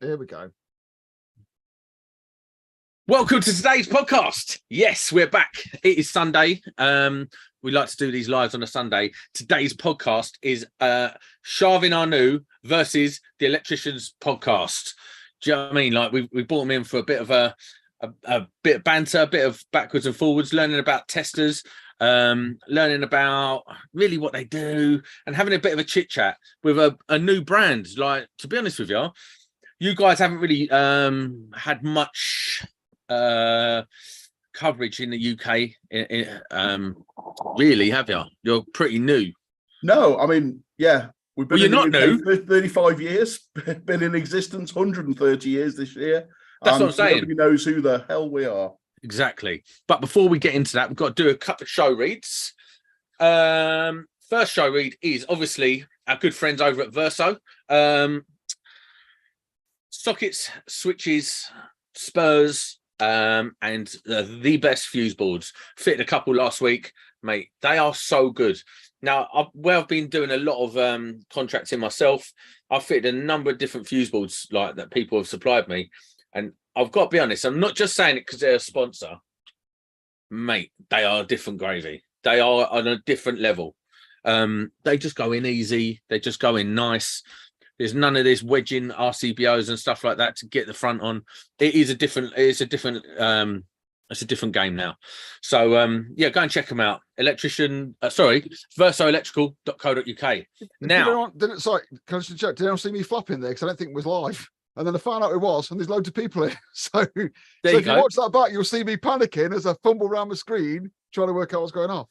Here we go. Welcome to today's podcast. Yes, we're back. It is Sunday. We like to do these lives on a Sunday. Today's podcast is Chauvin Arnoux versus the Electricians Podcast. Do you know what I mean? Like we brought them in for a bit of a bit of banter, a bit of backwards and forwards, learning about testers, learning about really what they do, and having a bit of a chit chat with a new brand. Like, to be honest with you, you guys haven't really had much coverage in the UK, really, have you? You're pretty new. No, I mean, yeah, we've been you're not new. For 35 years, been in existence 130 years this year. That's what I'm saying. Nobody knows who the hell we are. Exactly. But before we get into that, we've got to do a couple of show reads. First show read is obviously our good friends over at Verso. Sockets, switches, spurs, and the best fuse boards. Fitted a couple last week, mate. They are so good. Now, I've been doing a lot of contracting myself. I've fitted a number of different fuse boards like that people have supplied me, and I've got to be honest. I'm not just saying it because they're a sponsor, mate. They are different gravy. They are on a different level. They just go in easy. They just go in nice. There's none of this wedging RCBOs and stuff like that to get the front on. It's a different game now. So yeah, go and check them out. versoelectrical.co.uk. Now, sorry, can I just check? Did anyone see me flapping there? Because I don't think it was live. And then I found out it was, and there's loads of people here. So if you watch that back, you'll see me panicking as I fumble around the screen trying to work out what's going on.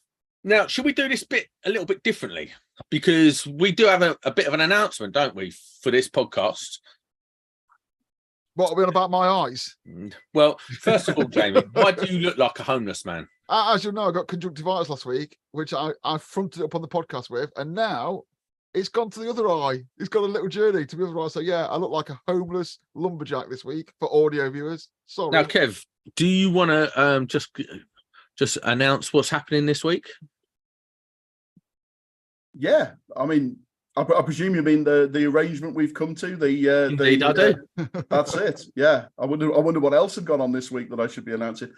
Now, should we do this bit a little bit differently? Because we do have a bit of an announcement, don't we, for this podcast? What are we on about my eyes? Well, first of all, Jamie, why do you look like a homeless man? As you know, I got conjunctivitis last week, which I fronted up on the podcast with, and now it's gone to the other eye. It's got a little journey to the other eye. So yeah, I look like a homeless lumberjack this week for audio viewers. Sorry. Now, Kev, do you want to just announce what's happening this week? Yeah, I mean, I presume you mean the arrangement we've come to. Indeed, I do. That's it. Yeah, I wonder what else had gone on this week that I should be announcing.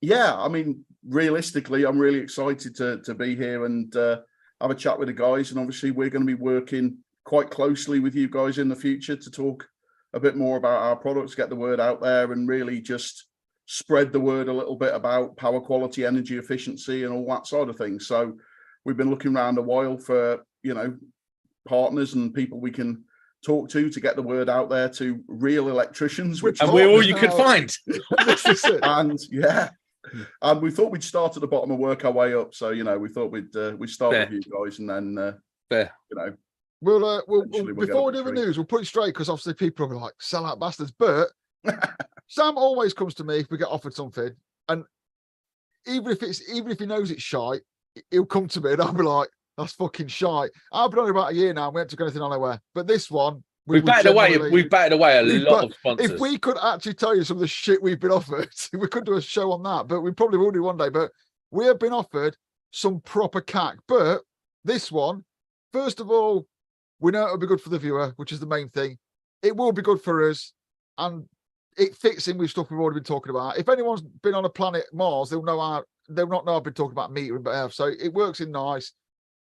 Yeah, I mean, realistically, I'm really excited to be here and have a chat with the guys. And obviously, we're going to be working quite closely with you guys in the future to talk a bit more about our products, get the word out there, and really just spread the word a little bit about power quality, energy efficiency, and all that sort of thing. So we've been looking around a while for, partners and people we can talk to get the word out there to real electricians. And we're all you could find. And yeah. And we thought we'd start at the bottom and work our way up. So, we thought we'd start Fair. with you guys and then, Fair. We'll before we do the news, we'll put it straight because obviously people will be like, sell out bastards. But Sam always comes to me if we get offered something. And even if he knows it's shite, he'll come to me and I'll be like, that's fucking shite. I've been on it about a year now and we haven't took anything on anywhere. But this one, we've batted away a lot of sponsors. If we could actually tell you some of the shit we've been offered, we could do a show on that, but we probably will do one day. But we have been offered some proper cack. But this one, first of all, we know it'll be good for the viewer, which is the main thing. It will be good for us. And it fits in with stuff we've already been talking about. If anyone's been on a planet Mars, they'll not know I've been talking about metering, but so it works in nice.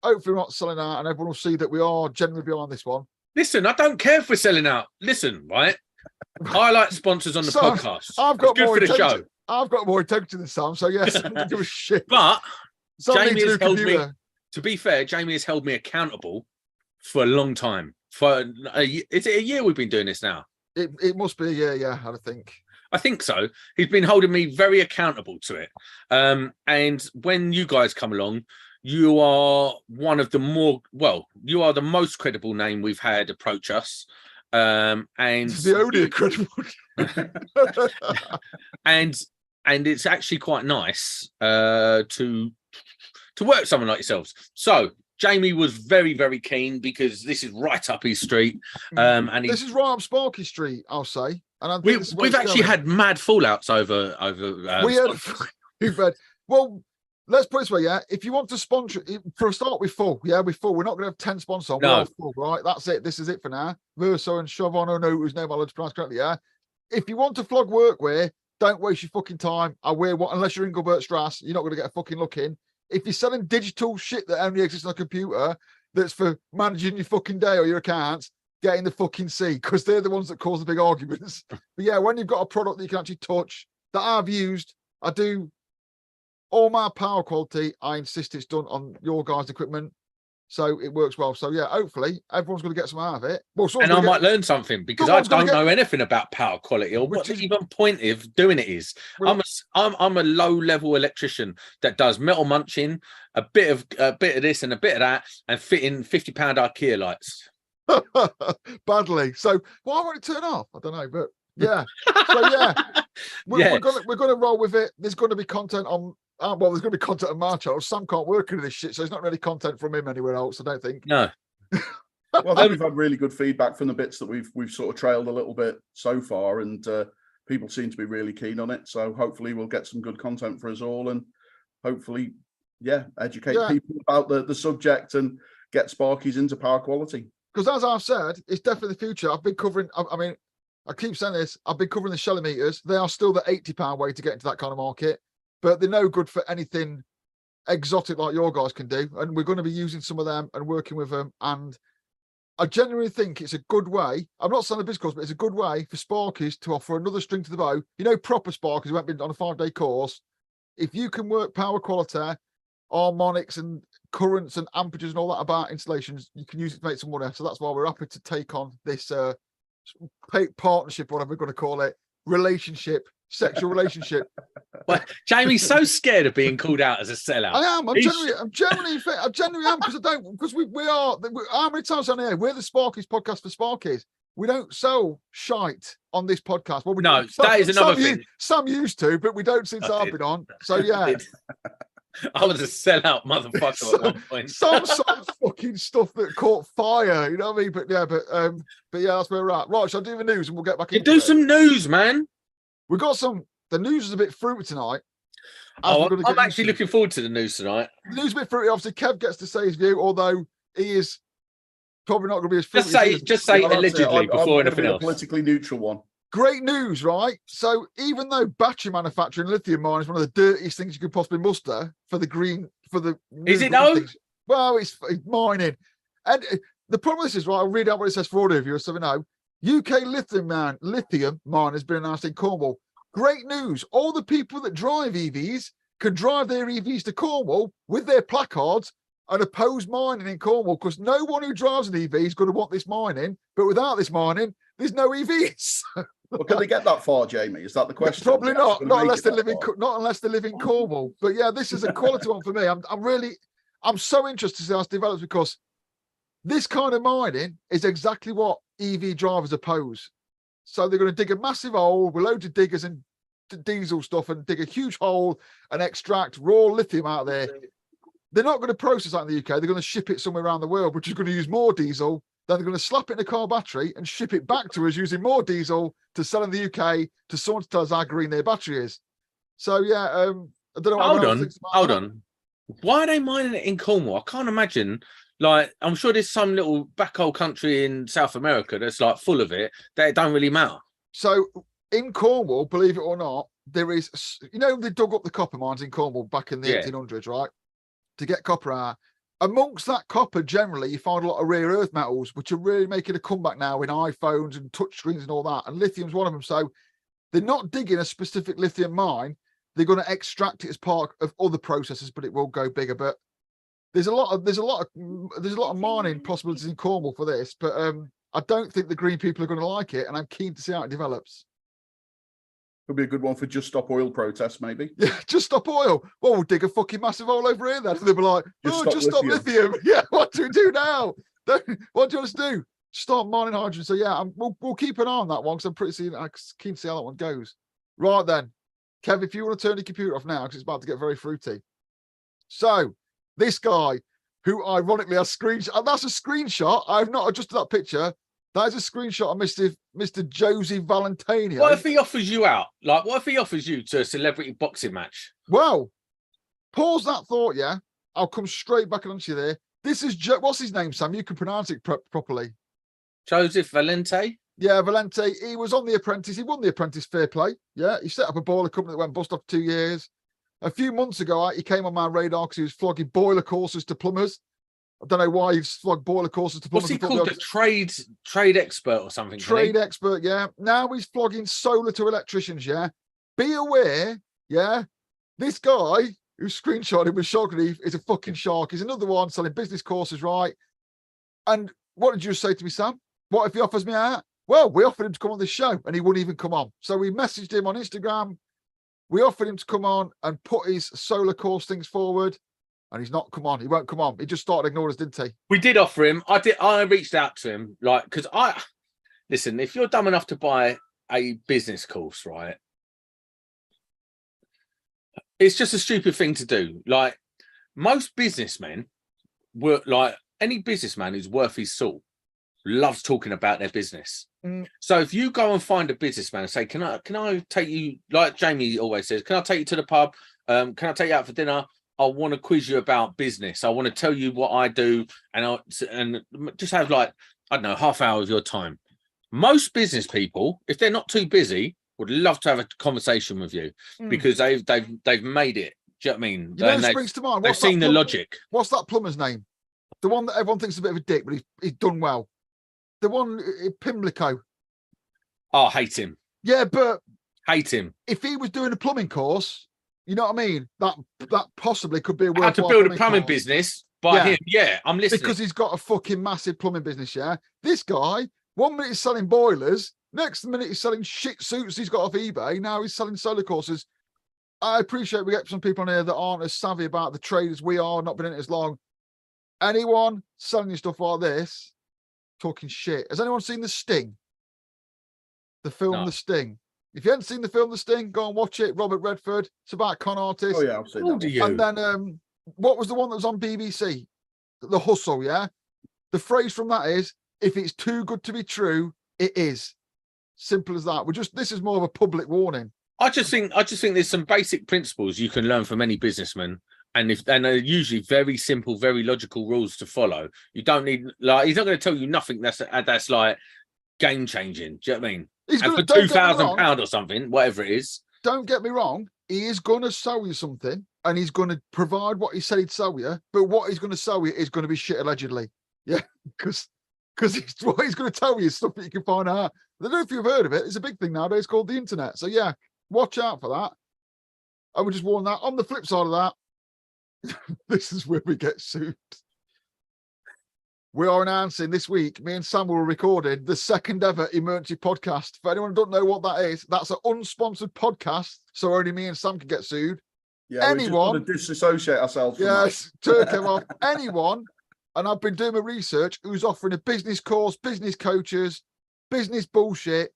Hopefully we're not selling out and everyone will see that we are generally behind this one. Listen, I don't care if we're selling out. Listen, right? I like sponsors on the podcast. I've got it's good for the show. I've got more integrity than Sam, so yes, I don't give a shit. But Jamie has held me, to be fair, Jamie has held me accountable for a long time. Is it a year we've been doing this now? It must be, yeah, I think. I think so. He's been holding me very accountable to it. And when you guys come along, you are one of the you are the most credible name we've had approach us. And it's the only credible. and it's actually quite nice to work with someone like yourselves. So Jamie was very, very keen because this is right up his street. And this is right up Sparky Street, I'll say. And we've actually had mad fallouts over. We've had let's put it this way, yeah. If you want to sponsor, for a start, we're full. Yeah, we're full. We're not going to have 10 sponsors on. We're all full, right? That's it. This is it for now. Verso and Chauvin, whose name I'll pronounce correctly, yeah. If you want to flog workwear, don't waste your fucking time. I wear what, unless you're in Gilbert Strass, you're not going to get a fucking look in. If you're selling digital shit that only exists on a computer, that's for managing your fucking day or your accounts, get in the fucking sea, because they're the ones that cause the big arguments. But yeah, when you've got a product that you can actually touch, that I've used, I do all my power quality, I insist it's done on your guys' equipment. So it works well. So yeah, hopefully everyone's going to get some out of it. Well, and I might learn something, because I don't know anything about power quality or what the even point of doing it is. Well, I'm a low level electrician that does metal munching, a bit of this and a bit of that, and fitting £50 IKEA lights. Badly. So why won't it turn off? I don't know, but yeah. So yeah, we're gonna roll with it. There's going to be content on. Well, there's going to be content on my channel. Sam can't work into this shit, so there's not really content from him anywhere else, I don't think. No. Well, I think we've had really good feedback from the bits that we've sort of trailed a little bit so far, and people seem to be really keen on it. So hopefully we'll get some good content for us all, and hopefully, educate people about the subject and get Sparkies into power quality. Because as I've said, it's definitely the future. I've been covering. I mean, I keep saying this. I've been covering the Shelly meters. They are still the £80 way to get into that kind of market. But they're no good for anything exotic like your guys can do. And we're going to be using some of them and working with them. And I genuinely think it's a good way. I'm not selling a business course, but it's a good way for Sparkies to offer another string to the bow. You know, proper Sparkies who haven't been on a 5-day course. If you can work power quality, harmonics and currents and amperages and all that about installations, you can use it to make some money. So that's why we're happy to take on this partnership, whatever we're going to call it, sexual relationship. Well, Jamie's so scared of being called out as a sellout. I am. I genuinely am, because we are. How many times on here? We're the Sparkies podcast for Sparkies. We don't sell shite on this podcast. Well, that is another thing. Some used to, but we don't since I've been on. So yeah. I was a sellout motherfucker at one point. Some fucking stuff that caught fire, you know what I mean? But yeah, that's where we're at. Right, shall I do the news and we'll get back into it? Some news, man. We got some. The news is a bit fruity tonight. I'm actually looking forward to the news tonight. The news is a bit fruity. Obviously, Kev gets to say his view, although he is probably not going to be as fruity. Just say allegedly before anything else. Politically neutral one. Great news, right? So even though battery manufacturing lithium mine is one of the dirtiest things you could possibly muster for the green, is it no? Well, it's mining. And the problem with this is, right, I'll read out what it says for audio viewers so we know. UK lithium mine has been announced in Cornwall. Great news. All the people that drive EVs can drive their EVs to Cornwall with their placards and oppose mining in Cornwall, because no one who drives an EV is going to want this mining. But without this mining, there's no EVs. Well, can they get that far, Jamie? Is that the question? Probably not. Not unless they live in Cornwall. But yeah, this is a quality one for me. I'm so interested to see how it develops, because this kind of mining is exactly what EV drivers oppose. So they're going to dig a massive hole with loads of diggers and diesel stuff and dig a huge hole and extract raw lithium out of there. They're not going to process that in the UK. They're going to ship it somewhere around the world, which is going to use more diesel. Then they're going to slap it in a car battery and ship it back to us using more diesel to sell in the UK to someone to tell us how green their battery is. So yeah, I don't know. Hold on. Why are they mining it in Cornwall? I can't imagine. Like, I'm sure there's some little backhole country in South America that's like full of it. That it don't really matter. So in Cornwall, believe it or not, there is, they dug up the copper mines in Cornwall back in the 1800s, right? To get copper out. Amongst that copper, generally, you find a lot of rare earth metals, which are really making a comeback now in iPhones and touchscreens and all that. And lithium's one of them. So they're not digging a specific lithium mine. They're going to extract it as part of other processes, but it will go bigger. But there's a lot of mining possibilities in Cornwall for this. But I don't think the green people are going to like it, and I'm keen to see how it develops. Could be a good one for Just Stop Oil protests, maybe. Yeah, Just Stop Oil. Well, we'll dig a fucking massive hole over here then. And they'll be like, just stop lithium. Yeah, what do we do now? What do you want us to do? Start mining hydrogen. So yeah, we'll keep an eye on that one, because I'm keen to see how that one goes. Right then, Kev, if you want to turn your computer off now, because it's about to get very fruity. So this guy, who ironically has screenshot, that's a screenshot. I've not adjusted that picture. That is a screenshot of Mr. Josie Valentino. What if he offers you out? Like, what if he offers you to a celebrity boxing match? Well, Pause that thought, yeah? I'll come straight back onto you there. This is, what's his name, Sam? You can pronounce it properly. Joseph Valente? Yeah, Valente. He was on The Apprentice. He won The Apprentice, fair play. Yeah, he set up a boiler company that went bust after 2 years. A few months ago, he came on my radar because he was flogging boiler courses to plumbers. I don't know why he's flogged boiler courses to plumbers. What's he called? A trade expert or something? Trade expert, yeah. Now he's flogging solar to electricians, yeah. Be aware, yeah. This guy who screenshotted with Shark Reef is a fucking shark. He's another one selling business courses, right? And what did you say to me, Sam? What if he offers me out? Well, we offered him to come on this show and he wouldn't even come on. So we messaged him on Instagram. We offered him to come on and put his solar course things forward. And he's not come on. He won't come on. He just started ignoring us, didn't he? We did offer him. I reached out to him, like, because listen, if you're dumb enough to buy a business course, right? It's just a stupid thing to do. Like, most businessmen were like, any businessman who's worth his salt loves talking about their business. So if you go and find a businessman and say, can I take you, like Jamie always says, can I take you to the pub? Can I take you out for dinner? I want to quiz you about business. I want to tell you what I do, and just have, like, I don't know, half hour of your time. Most business people, if they're not too busy, would love to have a conversation with you because they've made it. Do you know what I mean? You know what springs to mind? They've seen the logic. What's that plumber's name? The one that everyone thinks is a bit of a dick, but he's done well. The one, Pimlico. Oh, hate him. Yeah, but hate him. If he was doing a plumbing course, you know what I mean? That possibly could be a worthwhile. How to build a plumbing business by him. Yeah, I'm listening. Because he's got a fucking massive plumbing business, yeah? This guy, 1 minute he's selling boilers, next minute he's selling shit suits he's got off eBay, now he's selling solar courses. I appreciate we get some people on here that aren't as savvy about the trade as we are, not been in it as long. Anyone selling you stuff like this, talking shit. Has anyone seen The Sting? The film No. The Sting. If you haven't seen the film The Sting, go and watch it. Robert Redford. It's about con artists. Oh yeah, I've seen that. And then what was the one that was on BBC? The Hustle, yeah? The phrase from that is, if it's too good to be true, it is. Simple as that. This is more of a public warning. I just think there's some basic principles you can learn from any businessman. And they're usually very simple, very logical rules to follow. You don't need, like, he's not going to tell you nothing that's like game changing. Do you know what I mean? And for £2,000 or something, whatever it is. Don't get me wrong. He is going to sell you something and he's going to provide what he said he'd sell you. But what he's going to sell you is going to be shit, allegedly. Yeah, because what he's going to tell you is stuff that you can find out. I don't know if you've heard of it. It's a big thing nowadays called the internet. So yeah, watch out for that. I would just warn that. On the flip side of that, this is where we get sued. We are announcing this week, me and Sam were recording the second ever emergency podcast. For anyone who don't know what that is, that's an unsponsored podcast, so only me and Sam can get sued. Yeah, anyone we just want to disassociate ourselves from yes, turn him off. Anyone, and I've been doing my research, who's offering a business course, business coaches, business bullshit.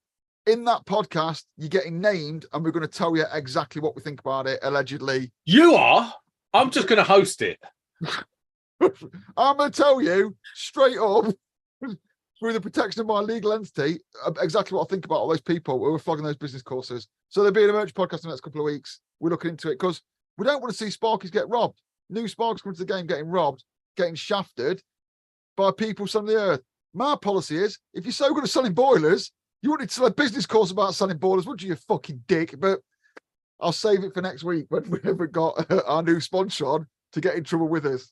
In that podcast, you're getting named, and we're going to tell you exactly what we think about it, allegedly. You are? I'm just going to host it. I'm going to tell you straight up, through the protection of my legal entity, exactly what I think about all those people who are flogging those business courses. So there'll be an emergency podcast in the next couple of weeks. We're looking into it because we don't want to see Sparkies get robbed. New Sparkies coming to the game getting robbed, getting shafted by people selling the earth. My policy is, if you're so good at selling boilers, you wouldn't sell a business course about selling boilers, would you fucking dick? But I'll save it for next week when we haven't got our new sponsor on to get in trouble with us.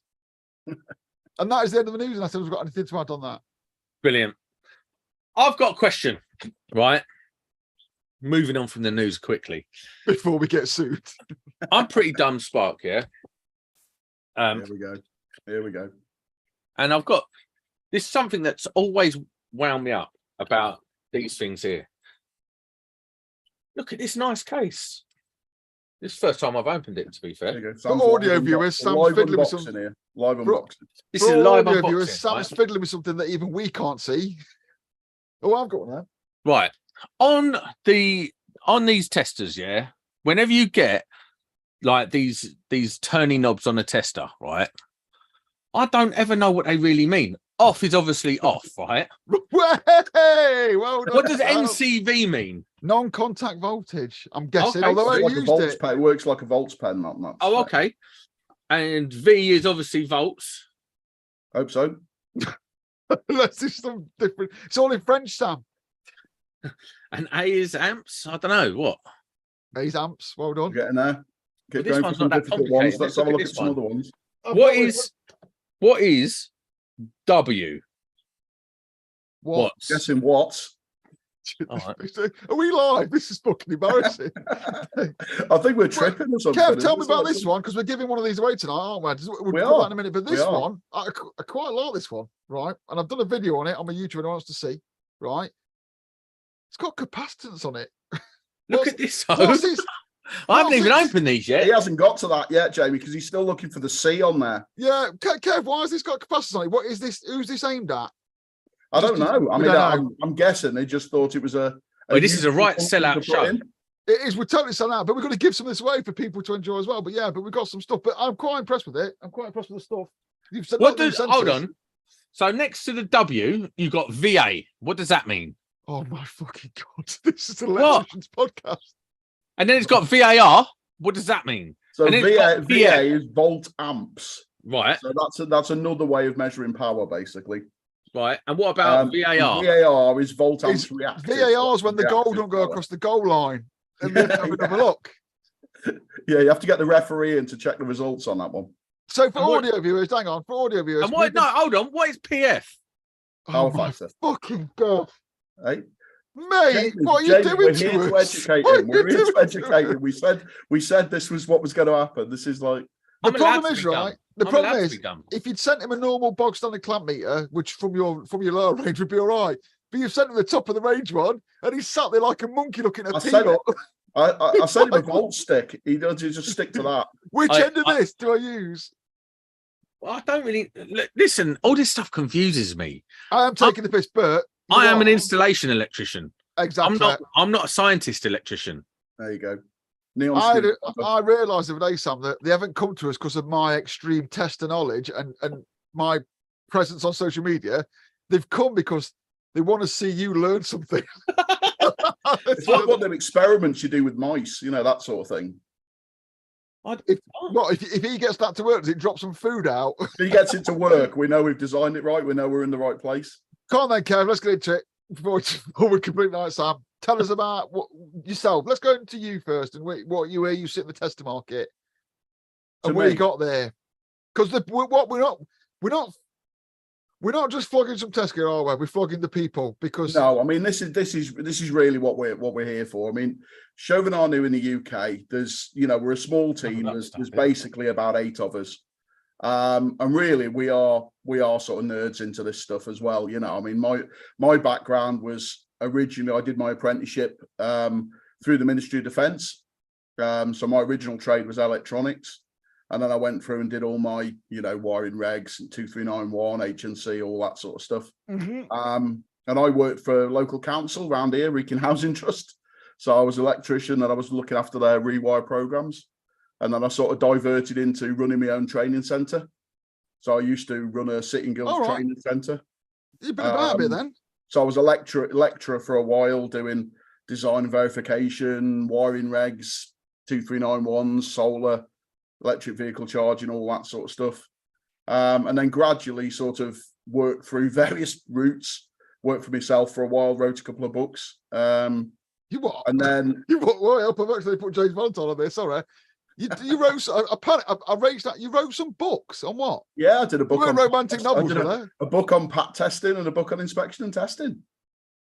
And that is the end of the news, and I said we've got anything to add on that. Brilliant. I've got a question, right? Moving on from the news quickly. Before we get sued. I'm pretty dumb, Spark, yeah? Here we go. And I've got this something that's always wound me up about these things here. Look at this nice case. This is the first time I've opened it, to be fair. For audio viewers, Sam's fiddling with something here. Live unboxing. This is live unboxing. Viewers, Sam's fiddling with something that even we can't see. Oh, I've got one there. Right. On these testers, yeah, whenever you get like these turning knobs on a tester, right? I don't ever know what they really mean. Off is obviously off, right? Hey, well done. What does NCV mean? Non-contact voltage, I'm guessing. Okay. Although I Like used a volts it. pen, it works like a volts pen, not. Oh, okay. And V is obviously volts. Hope so. Unless there's some different. It's all in French, Sam. And A is amps. I don't know what. A's amps. Well done. Getting there. But Keep this going one's for some not that difficult complicated. ones. Let's have a look at some other ones. What is W? What? Guessing what? All right. Are we live? This is fucking embarrassing. I think we're tripping or something. Kev, tell me about this one, because we're giving one of these away tonight, aren't we? We'll put that in a minute. But this one, I quite like this one, right? And I've done a video on it on my YouTube and I wants to see, right? It's got capacitance on it. Look at this. I haven't even opened these yet. He hasn't got to that yet, Jamie, because he's still looking for the C on there. Yeah, Kev, why has this got capacitance on it? What is this? Who's this aimed at? I don't know. I mean, I'm guessing they just thought it was a this is a right sellout show. It is. We're totally selling out, but we're going to give some of this away for people to enjoy as well. But yeah, but we've got some stuff. But I'm quite impressed with it. I'm quite impressed with the stuff. You've said hold on. So next to the W, you've got VA. What does that mean? Oh my fucking God. This is Electricians Podcast. And then it's got VAR. What does that mean? So VA is volt amps. Right. So that's another way of measuring power, basically. Right. And what about VAR? VAR is volt amps reactive. VAR is when the goal don't go across the goal line. And then have another look. Yeah, you have to get the referee in to check the results on that one. So for audio viewers, hang on. For audio viewers. And hold on. What is PF? Power factor. Fucking God. Hey. Mate, what are you doing we're here to educate him. We're here to educate him. We said this was what was going to happen. This is like the problem is, right? The problem is, if you'd sent him a normal bog standard clamp meter, which from your lower range would be all right, but you've sent him the top of the range one, and he's sat there like a monkey looking at a peanut. I sent him a volt stick. He does just stick to that. Which end of this do I use? Well, I don't really listen. All this stuff confuses me. I am taking the piss, Bert. I am an installation electrician. Exactly. I'm not a scientist electrician. There you go. I realised the other day, Sam, that they haven't come to us because of my extreme tester knowledge and my presence on social media. They've come because they want to see you learn something. It's like one of them experiments you do with mice, that sort of thing. If he gets that to work, does it drop some food out? If he gets it to work, we know we've designed it right. We know we're in the right place. Come on then, Kev, let's get into it before we complete night, Sam. Tell us about yourself. Let's go into you first and where you sit in the tester market and where you got there. Because we're not just flogging some test gear, are we? We're flogging the people because no, I mean this is really what we're here for. I mean, Chauvin Arnoux in the UK, there's we're a small team. There's basically about 8 of us. And really we are sort of nerds into this stuff as well. I mean, my background was originally I did my apprenticeship through the Ministry of Defence. So my original trade was electronics. And then I went through and did all my, wiring regs and 2391, HNC, all that sort of stuff. Mm-hmm. And I worked for a local council around here, Wrekin Housing Trust. So I was an electrician and I was looking after their rewire programs. And then I sort of diverted into running my own training centre. So I used to run a Sitting Guilds training centre. You've been about a bit then. So I was a lecturer for a while doing design and verification, wiring regs, 2391s, solar, electric vehicle charging, all that sort of stuff. And then gradually sort of worked through various routes, worked for myself for a while, wrote a couple of books. You what? And then... You what? Well, I've actually put James Valentine on this, sorry. You wrote... I raised that. You wrote some books on what? Yeah, I did a book on... romantic novels, a book on pat testing and a book on inspection and testing.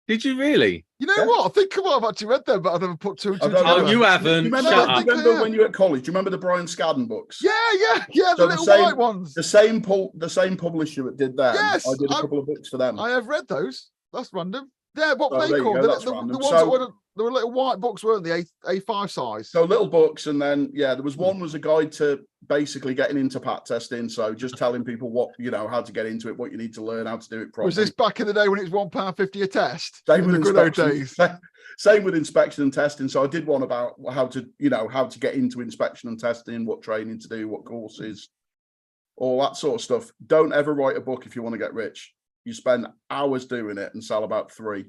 Did you really? You know what? I think I might have actually read them, but I've never put two and two together. Oh, you haven't. Remember when you were at college? Do you remember the Brian Scadden books? Yeah, so the little white ones. The same publisher that did that. Yes, I did a couple of books for them. I have read those. That's random. Yeah, what were they called? The ones that were little white books, weren't they? A5 size. So little books, and then there was one was a guide to basically getting into pat testing. So just telling people what how to get into it, what you need to learn, how to do it properly. Was this back in the day when it was £1.50 a test? Same with the good old days. Same with inspection and testing. So I did one about how to get into inspection and testing, what training to do, what courses, all that sort of stuff. Don't ever write a book if you want to get rich. You spend hours doing it and sell about 3.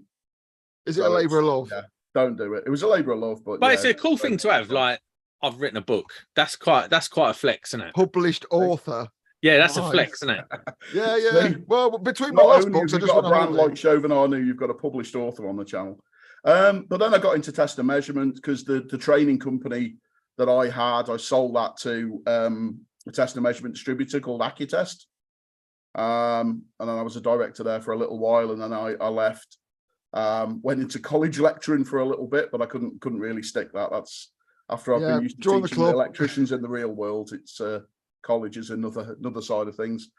Is it a labour of love? Yeah, don't do it. It was a labour of love, but it's a cool thing to have. Like, I've written a book. That's quite a flex, isn't it? Published author. Yeah, that's Nice. a flex, isn't it? Yeah. See, Well, between my not last only books, I have you just got went a on brand holiday. like Chauvin Arnoux, you've got a published author on the channel. But then I got into test and measurement because the training company that I had, I sold that to a test and measurement distributor called Accutest. And then I was a director there for a little while, and then I left. Went into college lecturing for a little bit, but I couldn't really stick that. That's after I've been used to join the teaching club. electricians in the real world. It's college is another side of things.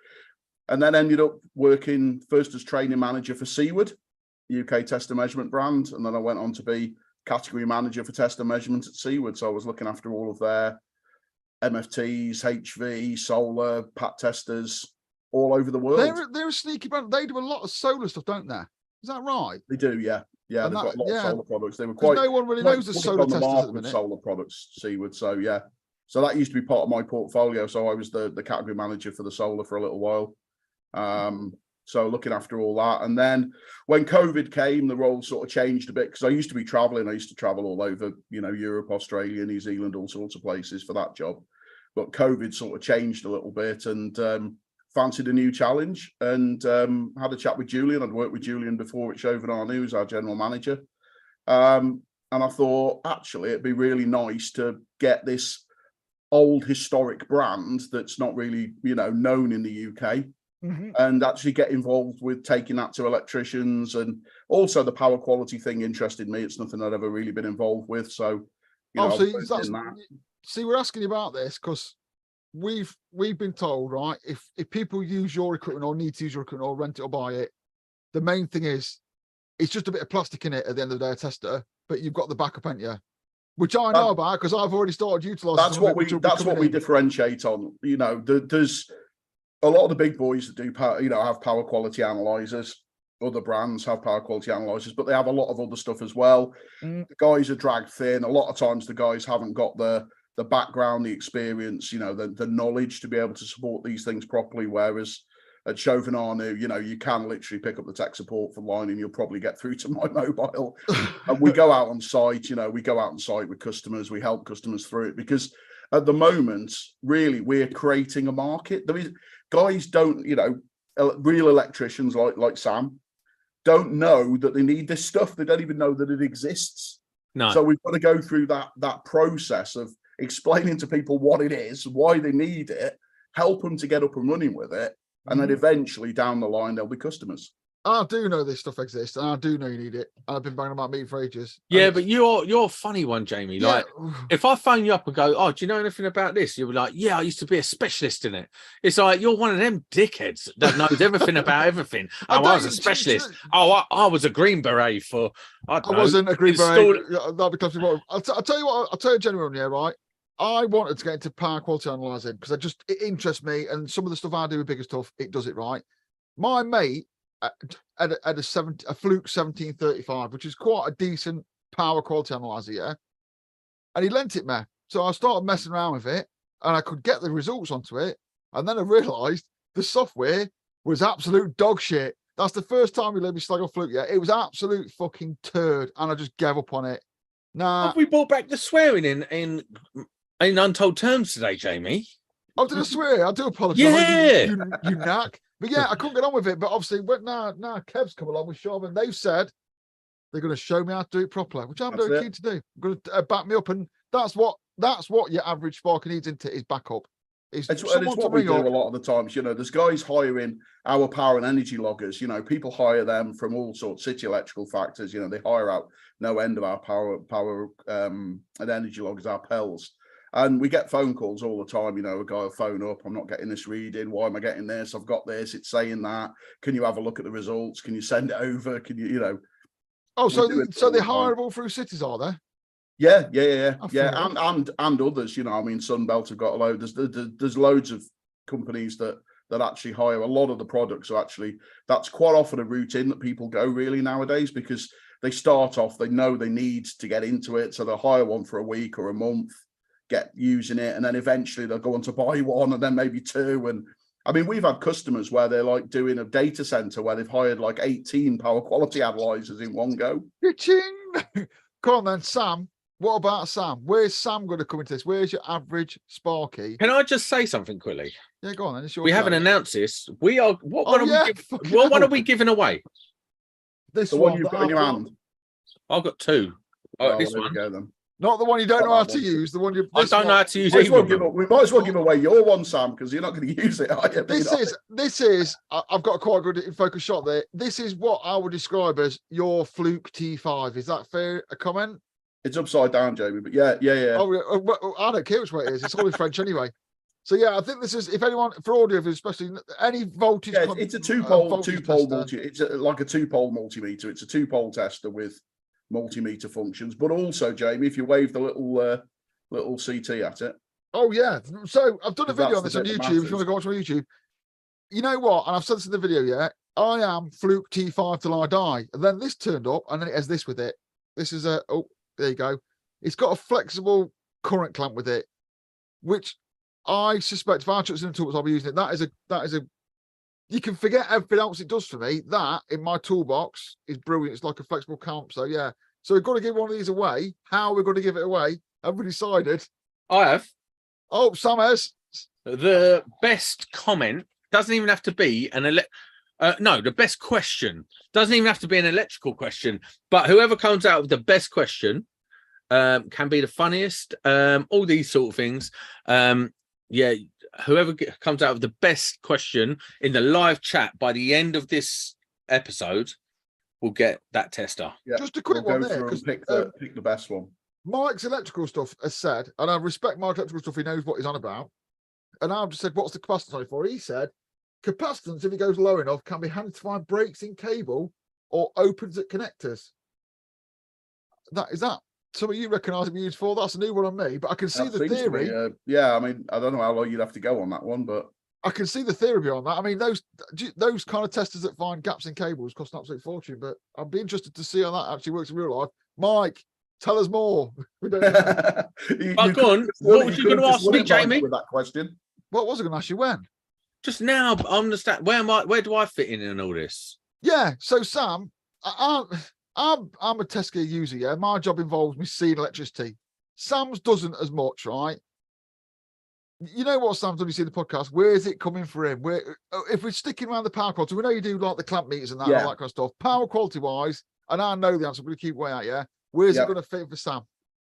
And then ended up working first as training manager for Seaward, UK test and measurement brand, and then I went on to be category manager for test and measurement at Seaward. So I was looking after all of their MFTs, HV, solar, pat testers, all over the world. They're a sneaky brand. They do a lot of solar stuff, don't they? Is that right? They do, yeah. Yeah, And they've got a lot of solar products. They were 'Cause quite no one really quite knows the quick solar on the testers at mark the with minute. solar products, Seaward. So yeah. So that used to be part of my portfolio. So I was the category manager for the solar for a little while. So looking after all that. And then when COVID came, the role sort of changed a bit because I used to be traveling. I used to travel all over, Europe, Australia, New Zealand, all sorts of places for that job. But COVID sort of changed a little bit and fancied a new challenge and had a chat with Julian. I'd worked with Julian before at Chauvin Arnoux, as our general manager. And I thought, actually, it'd be really nice to get this old historic brand that's not really, known in the UK. Mm-hmm. And actually get involved with taking that to electricians, and also the power quality thing interested me. It's nothing I'd ever really been involved with. So, see, we're asking you about this because we've been told, right? If people use your equipment or need to use your equipment or rent it or buy it, the main thing is it's just a bit of plastic in it at the end of the day, a tester, but you've got the backup, haven't you? Which I know about because I've already started utilising. That's what we differentiate on. There's a lot of the big boys that do have power quality analyzers. Other brands have power quality analyzers, but they have a lot of other stuff as well. The guys are dragged thin. A lot of times the guys haven't got the background, the experience, the knowledge to be able to support these things properly. Whereas at Chauvin Arnoux, you can literally pick up the tech support for line and you'll probably get through to my mobile. And we go out on site, with customers. We help customers through it because at the moment, really, we're creating a market. Guys don't, real electricians like Sam don't know that they need this stuff. They don't even know that it exists. No. So we've got to go through that process of explaining to people what it is, why they need it, help them to get up and running with it. And then eventually down the line, there'll be customers. I do know this stuff exists, and I do know you need it. I've been banging about meat for ages. Yeah, but you're a funny one, Jamie. Yeah. Like, if I phone you up and go, "Oh, do you know anything about this?" You'll be like, "Yeah, I used to be a specialist in it." It's like you're one of them dickheads that knows everything about everything. I was a specialist. I was a Green Beret for. I wasn't a Green Beret. That'll be close to I'll tell you what. I'll tell you genuinely, right? I wanted to get into power quality analyzing because it interests me, and some of the stuff I do with bigger stuff, it does it right. My mate had a Fluke 1735, which is quite a decent power quality analyzer, yeah. And he lent it me, so I started messing around with it, and I could get the results onto it. And then I realised the software was absolute dog shit. That's the first time we let me slag off Fluke. Yeah, it was absolute fucking turd, and I just gave up on it. Nah, have we brought back the swearing in untold terms today, Jamie? Oh, did I swear? I do apologise. Yeah, you knack. But yeah, I couldn't get on with it. But obviously, now Kev's come along with Chauvin. They've said they're going to show me how to do it properly, which I'm very keen to do. I'm going to back me up, and that's what your average sparky needs into is backup. It's what we do a lot of the times. There's guys hiring our power and energy loggers. People hire them from all sorts, city electrical factors. They hire out no end of our power and energy loggers, our PELs. And we get phone calls all the time, a guy will phone up, I'm not getting this reading, why am I getting this? I've got this, it's saying that. Can you have a look at the results? Can you send it over? Can you, Oh, so they're hireable through cities, are they? Yeah. And others, Sunbelt have got a load. There's loads of companies that actually hire. A lot of the products are actually, that's quite often a route in that people go really nowadays because they start off, they know they need to get into it. So they'll hire one for a week or a month, get using it, and then eventually they'll go on to buy one and then maybe two. And we've had customers where they're like doing a data center where they've hired like 18 power quality analyzers in one go. Ching! Come on then, Sam. What about Sam? Where's Sam going to come into this? Where's your average Sparky? Can I just say something quickly? Yeah, go on then. It's your We show. haven't announced this. We are. What Oh, one are yeah, we? fucking What one hell. are we giving away? This The one one you've that got in I've your got. hand. I've got two. Oh, Oh, this there one. we go then. Not the one you don't Not know how that to one. use. The one you. I this don't know one- how to use Might as well either. give, we might as well give away your one, Sam, because you're not going to use it, are you? This is. I've got a quite good in focus shot there. This is what I would describe as your fluke T5. Is that fair? A comment? It's upside down, Jamie, but yeah. Oh, I don't care which way it is. It's all in French anyway. So yeah, I think this is. If anyone for audio, especially any voltage. Yeah, it's a two-pole voltage multi. It's like a two-pole multimeter. It's a two-pole tester with multimeter functions, but also, Jamie, if you wave the little CT at it. Oh yeah. So I've done a video on That's this on the bit that YouTube. If you want to go watch my YouTube, you know what? And I've said this in the video. Yeah, I am fluke T5 till I die. And then this turned up, and then it has this with it. This is a. Oh, there you go. It's got a flexible current clamp with it, which I suspect if I chuck in the tools, I'll be using it. That is a. You can forget everything else it does for me. That in my toolbox is brilliant. It's like a flexible clamp. So yeah. So we've got to give one of these away. How we're going to give it away? Have we decided? I have. Oh, Sam has. The best comment doesn't even have to be the best question doesn't even have to be an electrical question, but whoever comes out with the best question can be the funniest, all these sort of things. Whoever comes out with the best question in the live chat by the end of this episode will get that tester. Yeah, Just a quick we'll one go there, through and 'cause, pick the best one. Mike's electrical stuff has said, and I respect Mike's electrical stuff, he knows what he's on about. And I've just said, what's the capacitance on it for? He said, capacitance, if it goes low enough, can be handed to find breaks in cable or opens at connectors. Is that something you recognise it be used for? That's a new one on me, but I can see That the seems to theory. be, yeah, I mean, I don't know how long you'd have to go on that one, but I can see the theory behind that. I mean, those kind of testers that find gaps in cables cost an absolute fortune, but I'd be interested to see how that actually works in real life. Mike, tell us more. We don't know. Go on. What was you going to ask me, Jamie? With that question. What was I going to ask you when? Just now, I understand. Where do I fit in all this? Yeah. So Sam, I'm a test gear user. Yeah, my job involves me seeing electricity. Sam's doesn't as much, right? You know what Sam's done? You see the podcast. Where is it coming for him? Where if we're sticking around the power quality, we know you do like the clamp meters and that, and all that kind of stuff. Power quality wise, and I know the answer. I'm going to keep way out. Yeah. Where's it going to fit for Sam?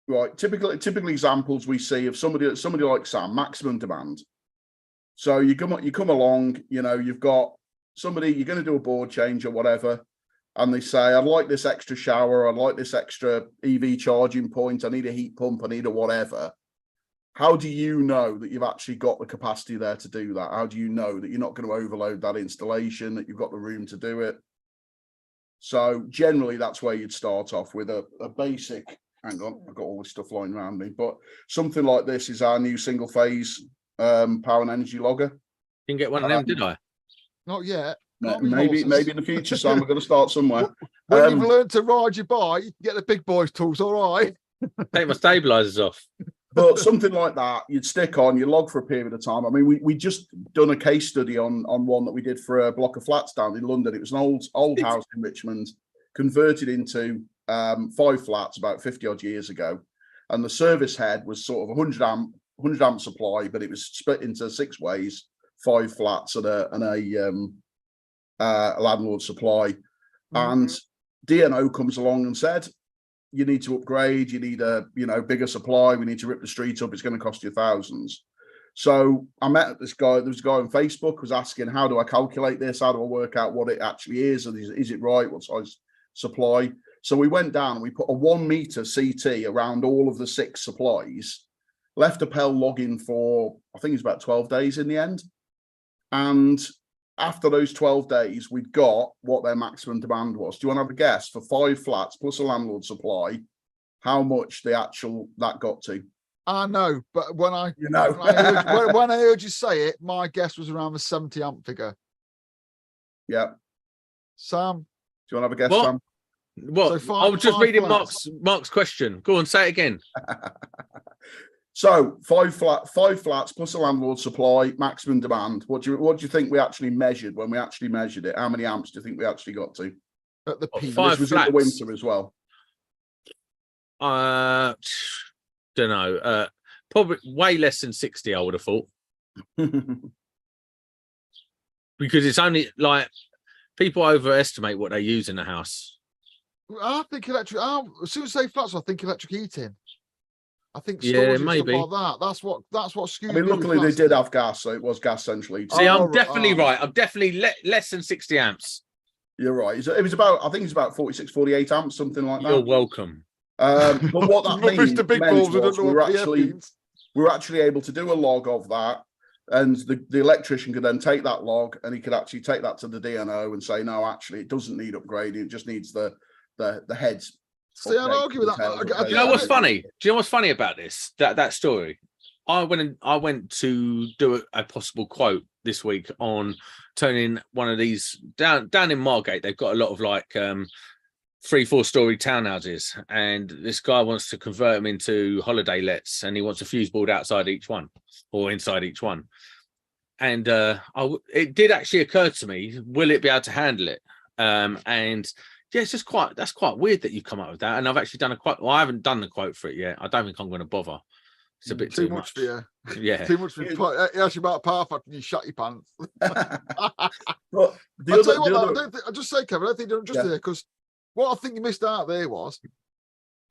Right. Typical examples we see of somebody like Sam, maximum demand. So you come along, you've got somebody, you're going to do a board change or whatever, and they say, I'd like this extra shower, I'd like this extra EV charging point, I need a heat pump, I need a whatever. How do you know that you've actually got the capacity there to do that? How do you know that you're not going to overload that installation, that you've got the room to do it? So generally, that's where you'd start off with a basic, hang on, I've got all this stuff lying around me, but something like this is our new single phase power and energy logger. Didn't get one of them, did I? Not yet. Maybe in the future, Sam, we're going to start somewhere. When you've learned to ride your bike, you can get the big boys tools, all right. Take my stabilizers off. But something like that, you'd stick on, you log for a period of time. I mean, we just done a case study on one that we did for a block of flats down in London. It was an old house in Richmond, converted into 5 flats about 50 odd years ago. And the service head was sort of 100 amp supply, but it was split into 6 ways, 5 flats and a landlord supply. And DNO comes along and said, you need to upgrade, you need a bigger supply, we need to rip the street up, it's going to cost you thousands. So I met this guy, there was a guy on Facebook was asking, how do I calculate this? How do I work out what it actually is? And is it right? What size supply? So we went down and we put a 1 meter CT around all of the 6 supplies, left a PEL login for, I think it's about 12 days in the end. And after those 12 days, we'd got what their maximum demand was. Do you want to have a guess for 5 flats plus a landlord supply, how much that got to? I know, but when I heard you say it, my guess was around the 70 amp figure. Yeah. Sam, do you want to have a guess, what? Sam? What? So I was just reading flats. Mark's question. Go on, say it again. So 5 flats plus a landlord supply, maximum demand. What do you think we actually measured when we actually measured it? How many amps do you think we actually got to? At the peak. 5 This was flats. in the winter as well. Don't know. Probably way less than 60, I would have thought. Because it's only like people overestimate what they use in the house. I think electric. As soon as I say flats, I think electric heating. I think Yeah, storage and maybe. stuff like that. That's what skewed. I mean, luckily they did have gas, so it was gas centrally. See, I'm definitely right. I'm definitely less than 60 amps. You're right. It was about, I think it's about 46, 48 amps, something like that. You're welcome. But what that means was we were actually able to do a log of that, and the electrician could then take that log and he could actually take that to the DNO and say, no, actually, it doesn't need upgrading. It just needs the heads. See, I'll argue with that. You know what's funny? Do you know what's funny about this? That story. I went to do a possible quote this week on turning one of these down in Margate. They've got a lot of like 3-4 story townhouses, and this guy wants to convert them into holiday lets, and he wants a fuse board outside each one or inside each one. And it did actually occur to me, will it be able to handle it? And yeah, it's just that's quite weird that you've come up with that. And I've actually done a quote. Well, I haven't done the quote for it yet. I don't think I'm going to bother. It's a bit too much for you. Yeah, too much for you. You actually about a power factor and you shut your pants. Well, I'll just say, Kevin, I don't think you're just there, because what I think you missed out there was,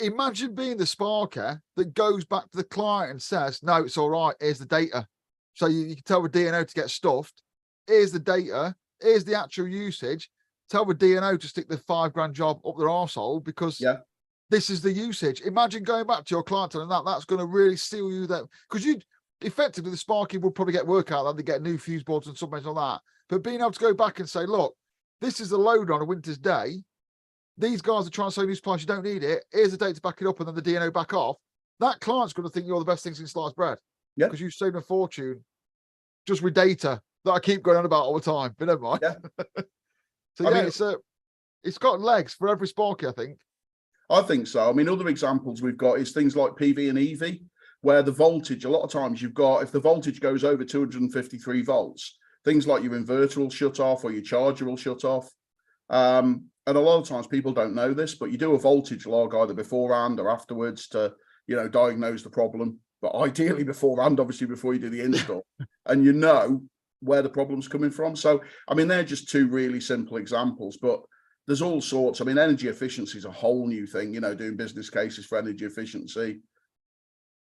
imagine being the sparker that goes back to the client and says, no, it's all right, here's the data. So you can tell the DNO to get stuffed. Here's the data. Here's the actual usage. Tell the DNO to stick the $5,000 job up their arsehole, because this is the usage. Imagine going back to your client and that's going to really seal you that, because you effectively, the sparky would probably get work out that they get new fuse boards and something like that. But being able to go back and say, look, this is the load on a winter's day. These guys are trying to sell new supplies. You don't need it. Here's the date to back it up, and then the DNO back off. That client's going to think you're the best things in sliced bread. Yeah. Because you've saved a fortune just with data that I keep going on about all the time. But never mind. Yeah. So I mean, it's got legs for every sparky, I think. I think so. I mean, other examples we've got is things like PV and EV, where the voltage, a lot of times you've got, if the voltage goes over 253 volts, things like your inverter will shut off or your charger will shut off. And a lot of times people don't know this, but you do a voltage log either beforehand or afterwards to, diagnose the problem. But ideally beforehand, obviously, before you do the install, and you know where the problem's coming from. So, I mean, they're just two really simple examples, but there's all sorts. I mean, energy efficiency is a whole new thing, doing business cases for energy efficiency.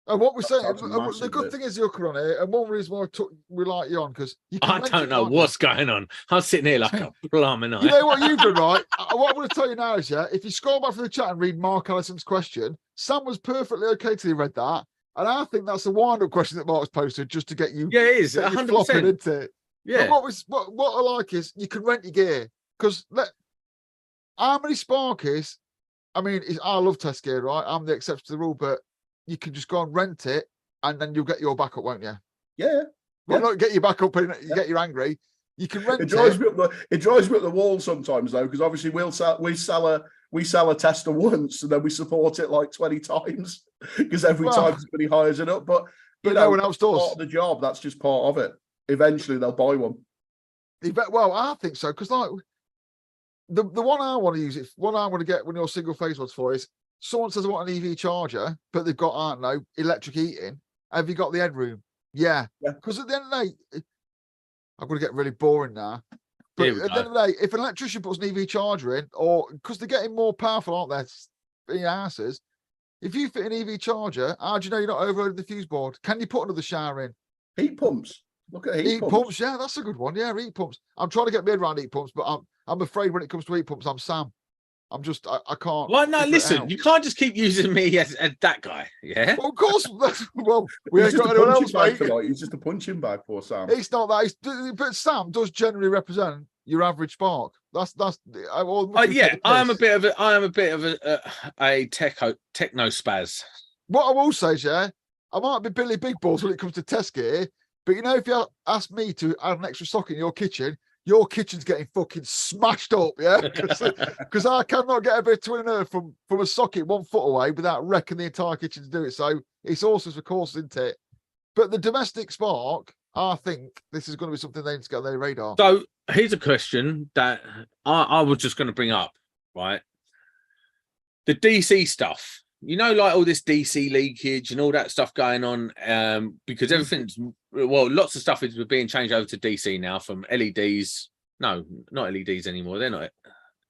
And what we're saying, the good thing is you're on here, and one reason why we like you on, because I don't know what's going on. I'm sitting here like a blimey. You know what you've done, right? What I'm going to tell you now is, if you scroll back from the chat and read Mark Allison's question, Sam was perfectly okay till he read that. And I think that's a wind-up question that Mark's posted just to get you. Yeah, it is 100%. Into it. Yeah. But what I like is you can rent your gear, because how many sparkies? I mean, I love test gear, right? I'm the exception to the rule, but you can just go and rent it, and then you'll get your backup, won't you? Yeah. Well, not get your backup and you get your angry. You can rent it. It drives me up the wall sometimes, though, because obviously we sell a tester once, and then we support it like 20 times because every time somebody hires it up. But no one else does. Part of the job, that's just part of it. Eventually, they'll buy one. Well, I think so, because like the one I want to use, one I want to get when your single phase ones for is, someone says I want an EV charger, but they've got, I don't know, electric heating. Have you got the headroom? Yeah. Because at the end of the day, I'm going to get really boring now. But at the end of the day, if an electrician puts an EV charger in, or because they're getting more powerful, aren't they, in your asses? If you fit an EV charger, how do you know you're not overloading the fuse board? Can you put another shower in? Heat pumps. Look at heat pumps. Yeah, that's a good one. Yeah, heat pumps. I'm trying to get my head around heat pumps, but I'm afraid when it comes to heat pumps, I'm Sam. I'm just, I can't. Well, no, listen, you can't just keep using me as that guy, yeah? Well, of course. Well, we ain't got anyone else, mate. He's just a punching bag, poor Sam. It's not that. But Sam does generally represent your average spark. That's. Yeah, I am a bit of a techno spaz. What I will say is, I might be Billy Big Balls when it comes to test gear, but if you ask me to add an extra socket in your kitchen's getting fucking smashed up, yeah? Because I cannot get a bit of twin and earth from a socket 1 foot away without wrecking the entire kitchen to do it. So it's horses for courses, isn't it? But the domestic spark, I think this is going to be something they need to get on their radar. So here's a question that I was just going to bring up, right? The DC stuff, you know, like all this DC leakage and all that stuff going on, because everything's, well, lots of stuff is being changed over to DC now from LEDs. No, not LEDs anymore. They're not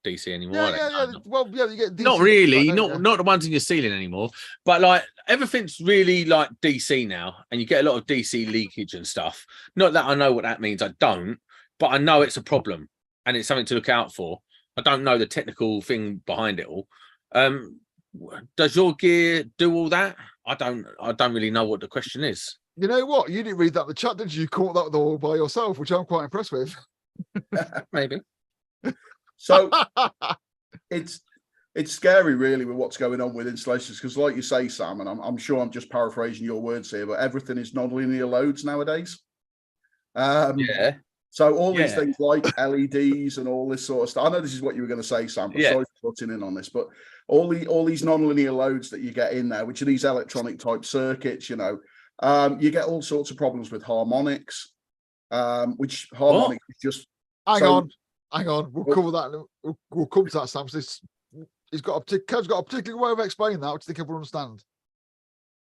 DC anymore. Yeah. Well, yeah, you get DC not really, like, not the ones in your ceiling anymore. But like everything's really like DC now, and you get a lot of DC leakage and stuff. Not that I know what that means. I don't, but I know it's a problem and it's something to look out for. I don't know the technical thing behind it all. Does your gear do all that? I don't really know what the question is. You know what? You didn't read that in the chat, did you? You caught that all by yourself, which I'm quite impressed with. Maybe. So it's scary, really, with what's going on with installations, because, like you say, Sam, and I'm sure I'm just paraphrasing your words here, but everything is non-linear loads nowadays. Yeah. So all these things like LEDs and all this sort of stuff. I know this is what you were going to say, Sam, but sorry for putting in on this. But all these non-linear loads that you get in there, which are these electronic type circuits, you know, you get all sorts of problems with harmonics, which harmonics is just. Hang on. We'll cover that. We'll come to that, Sam. Kev's got a particular way of explaining that, which I think everyone understand.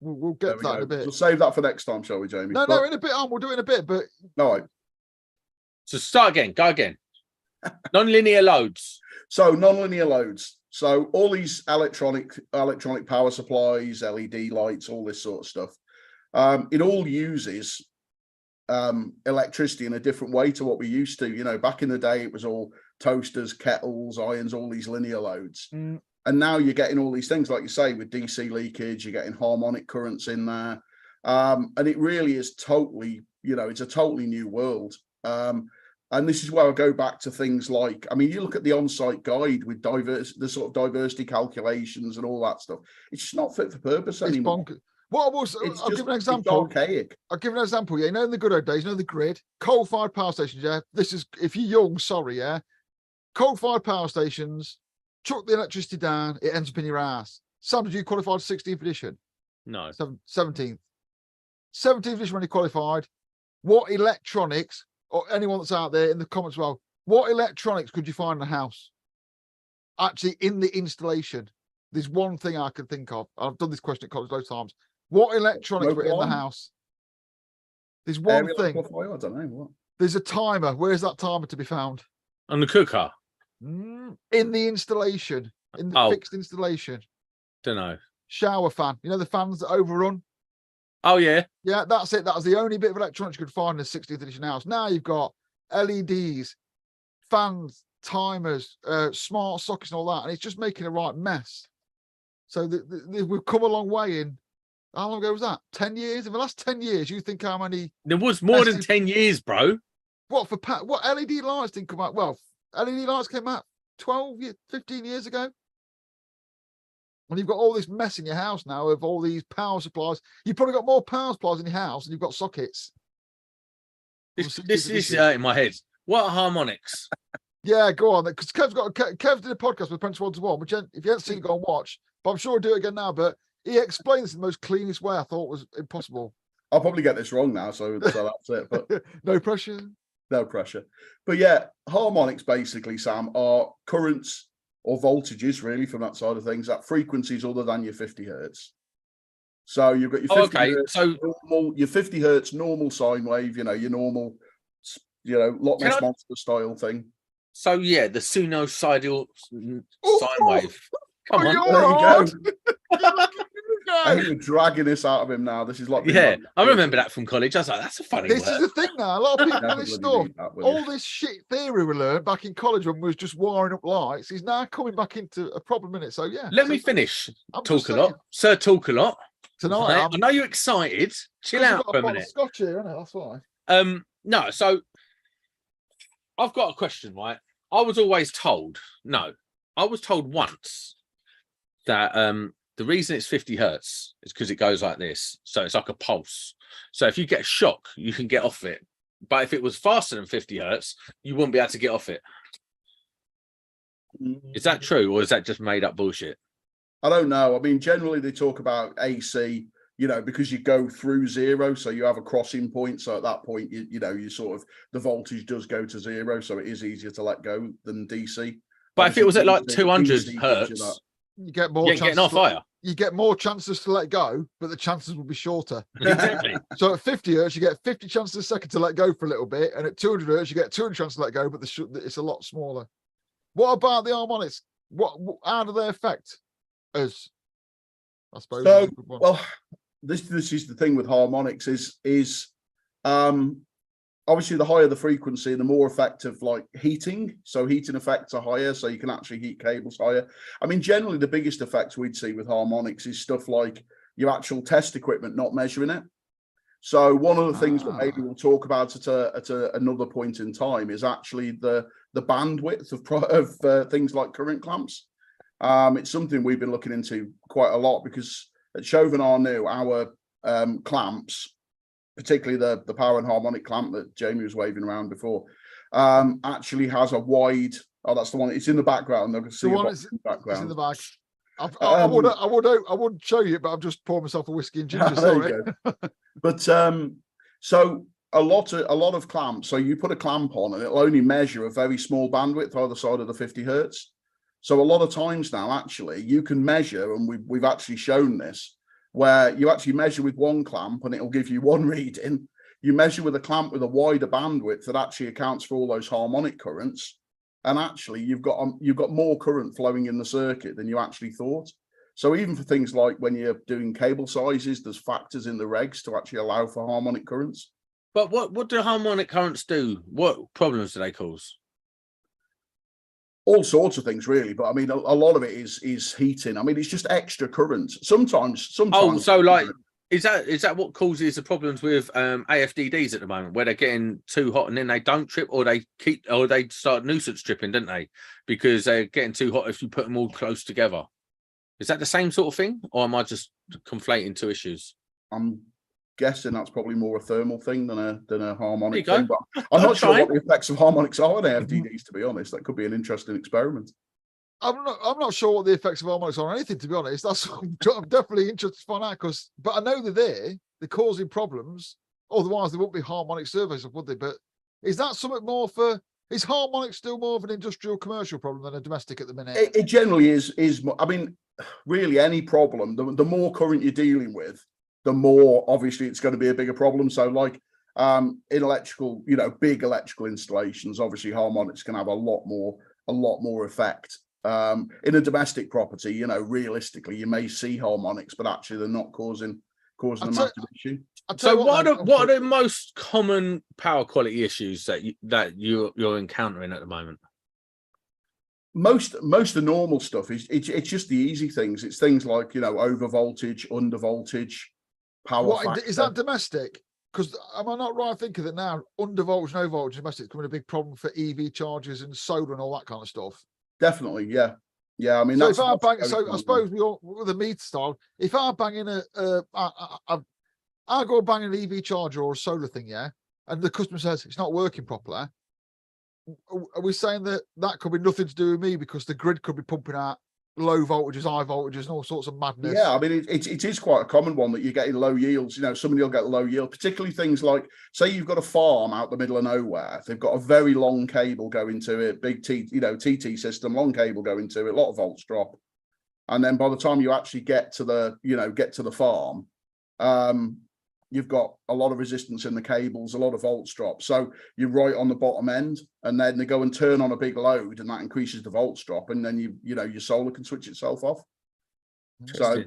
We'll get to that in a bit. We'll save that for next time, shall we, Jamie? No, in a bit. We'll do it in a bit. But all right. So start again. Go again. Non-linear loads. So non-linear loads. So all these electronic power supplies, LED lights, all this sort of stuff. It all uses electricity in a different way to what we used to. You know, back in the day, it was all toasters, kettles, irons, all these linear loads. And now you're getting all these things, like you say, with DC leakage, you're getting harmonic currents in there. And it really is totally, you know, it's a totally new world. And this is where I go back to things like, I mean, you look at the on-site guide with the sort of diversity calculations and all that stuff. It's just not fit for purpose anymore. I'll give an example. Archaic. I'll give an example. Yeah, you know, in the good old days, you know, the grid, coal-fired power stations. Yeah, this is if you're young. Sorry, yeah, coal-fired power stations. Chuck the electricity down, it ends up in your ass. Sam, did you qualify for 16th edition? No, 17th. 17th edition when you qualified. What electronics, or anyone that's out there in the comments as well, what electronics could you find in the house? Actually, in the installation, there's one thing I can think of. I've done this question at college loads of times. What electronics were in the house? There's one thing. I don't know what. There's a timer. Where's that timer to be found? On the cooker. In the installation, in the fixed installation. Don't know. Shower fan. You know the fans that overrun? Oh, yeah. Yeah, that's it. That was the only bit of electronics you could find in the 16th edition house. Now you've got LEDs, fans, timers, smart sockets and all that. And it's just making a right mess. So we've come a long way in. How long ago was that? 10 years? In the last 10 years, you think how many? There was more than 10 years, bro. What LED lights didn't come out? Well, LED lights came out 15 years ago. And you've got all this mess in your house now of all these power supplies. You've probably got more power supplies in your house than you've got sockets. This is in my head. What are harmonics? Yeah, go on. Because Kev did a podcast with Apprentices 1-1, which if you haven't seen it, go and watch. But I'm sure I'll do it again now. But he explained this in the most cleanest way I thought was impossible. I'll probably get this wrong now, so that's it. But no pressure. No pressure. But yeah, harmonics basically, Sam, are currents or voltages, really, from that side of things, at frequencies other than your 50 hertz. So you've got your 50 hertz, your 50 hertz normal sine wave, you know, your normal, Loch Ness Monster style thing. So yeah, the sinusoidal sine wave. Come on, there you go. I think we're dragging this out of him now. This is like I remember that from college. I was like, that's a funny word. This is the thing now. A lot of people know this stuff. All this shit theory we learned back in college when we was just wiring up lights is now coming back into a problem in it. So yeah. Let me finish. Talk a lot. Sir, talk a lot. Tonight. I know you're excited. Chill out for a minute. Scotch here, isn't it? That's why. No, so I've got a question, right? I was told once that the reason it's 50 hertz is because it goes like this. So it's like a pulse. So if you get a shock, you can get off it. But if it was faster than 50 hertz, you wouldn't be able to get off it. Is that true, or is that just made up bullshit? I don't know. I mean, generally they talk about AC, because you go through zero, so you have a crossing point. So at that point, you sort of, the voltage does go to zero, so it is easier to let go than DC. But if it was at like 200 hertz, you get more. Getting off fire. you get more chances to let go, but the chances will be shorter. Exactly. So at 50 hertz, you get 50 chances a second to let go for a little bit, and at 200 hertz, you get 200 chances to let go, but it's a lot smaller. What about the harmonics? How do they affect us? I suppose. So, well, this is the thing with harmonics is obviously the higher the frequency, the more effective like heating. So heating effects are higher, so you can actually heat cables higher. I mean, generally the biggest effects we'd see with harmonics is stuff like your actual test equipment not measuring it. So one of the things that maybe we'll talk about at another point in time is actually the bandwidth of things like current clamps. It's something we've been looking into quite a lot because at Chauvin Arnoux, our clamps, particularly the power and harmonic clamp that Jamie was waving around before, actually has a wide. Oh, that's the one. It's in the background. I can see the background. It's in the back. I would show you, but I've just poured myself a whiskey and ginger. Sorry. But so a lot of clamps. So you put a clamp on, and it'll only measure a very small bandwidth either side of the 50 hertz. So a lot of times now, actually, you can measure, and we've actually shown this, where you actually measure with one clamp and it'll give you one reading. You measure with a clamp with a wider bandwidth that actually accounts for all those harmonic currents, and actually you've got more current flowing in the circuit than you actually thought. So even for things like when you're doing cable sizes, there's factors in the regs to actually allow for harmonic currents. But what do harmonic currents do? What problems do they cause? All sorts of things, really, but I mean, a lot of it is heating. I mean, it's just extra current. Sometimes. Oh, so like, is that what causes the problems with AFDDs at the moment, where they're getting too hot and then they don't trip, or they start nuisance tripping, don't they? Because they're getting too hot if you put them all close together. Is that the same sort of thing, or am I just conflating two issues? I'm guessing that's probably more a thermal thing than a harmonic thing. But I'm not sure what the effects of harmonics are on AFDDs, to be honest. That could be an interesting experiment. I'm not sure what the effects of harmonics are on anything, to be honest. I'm definitely interested to find out, but I know they're causing problems. Otherwise, there wouldn't be harmonic surveys, would they? But is that something more is harmonics still more of an industrial commercial problem than a domestic at the minute? It generally is. I mean, really, any problem, the more current you're dealing with, the more obviously it's going to be a bigger problem. So like in electrical, big electrical installations, obviously harmonics can have a lot more effect. In a domestic property, realistically, you may see harmonics, but actually they're not causing a massive issue. So what are the most common power quality issues that you're encountering at the moment? Most of the normal stuff it's just the easy things. It's things like over voltage, under voltage, power factor. Is that domestic? Because am I not right thinking that now under voltage, no voltage domestic is becoming a big problem for EV chargers and solar and all that kind of stuff? Definitely, yeah. I mean, so I suppose with the meter style, if I bang in I go bang an EV charger or a solar thing, yeah, and the customer says it's not working properly, are we saying that could be nothing to do with me because the grid could be pumping out low voltages, high voltages, and all sorts of madness? Yeah, I mean, it is quite a common one that you're getting low yields. Somebody will get low yield, particularly things like, say you've got a farm out the middle of nowhere. They've got a very long cable going to it, big TT system, long cable going to it, a lot of volts drop. And then by the time you actually get to the farm, you've got a lot of resistance in the cables, a lot of volts drop. So you're right on the bottom end, and then they go and turn on a big load, and that increases the volts drop, and then your solar can switch itself off. So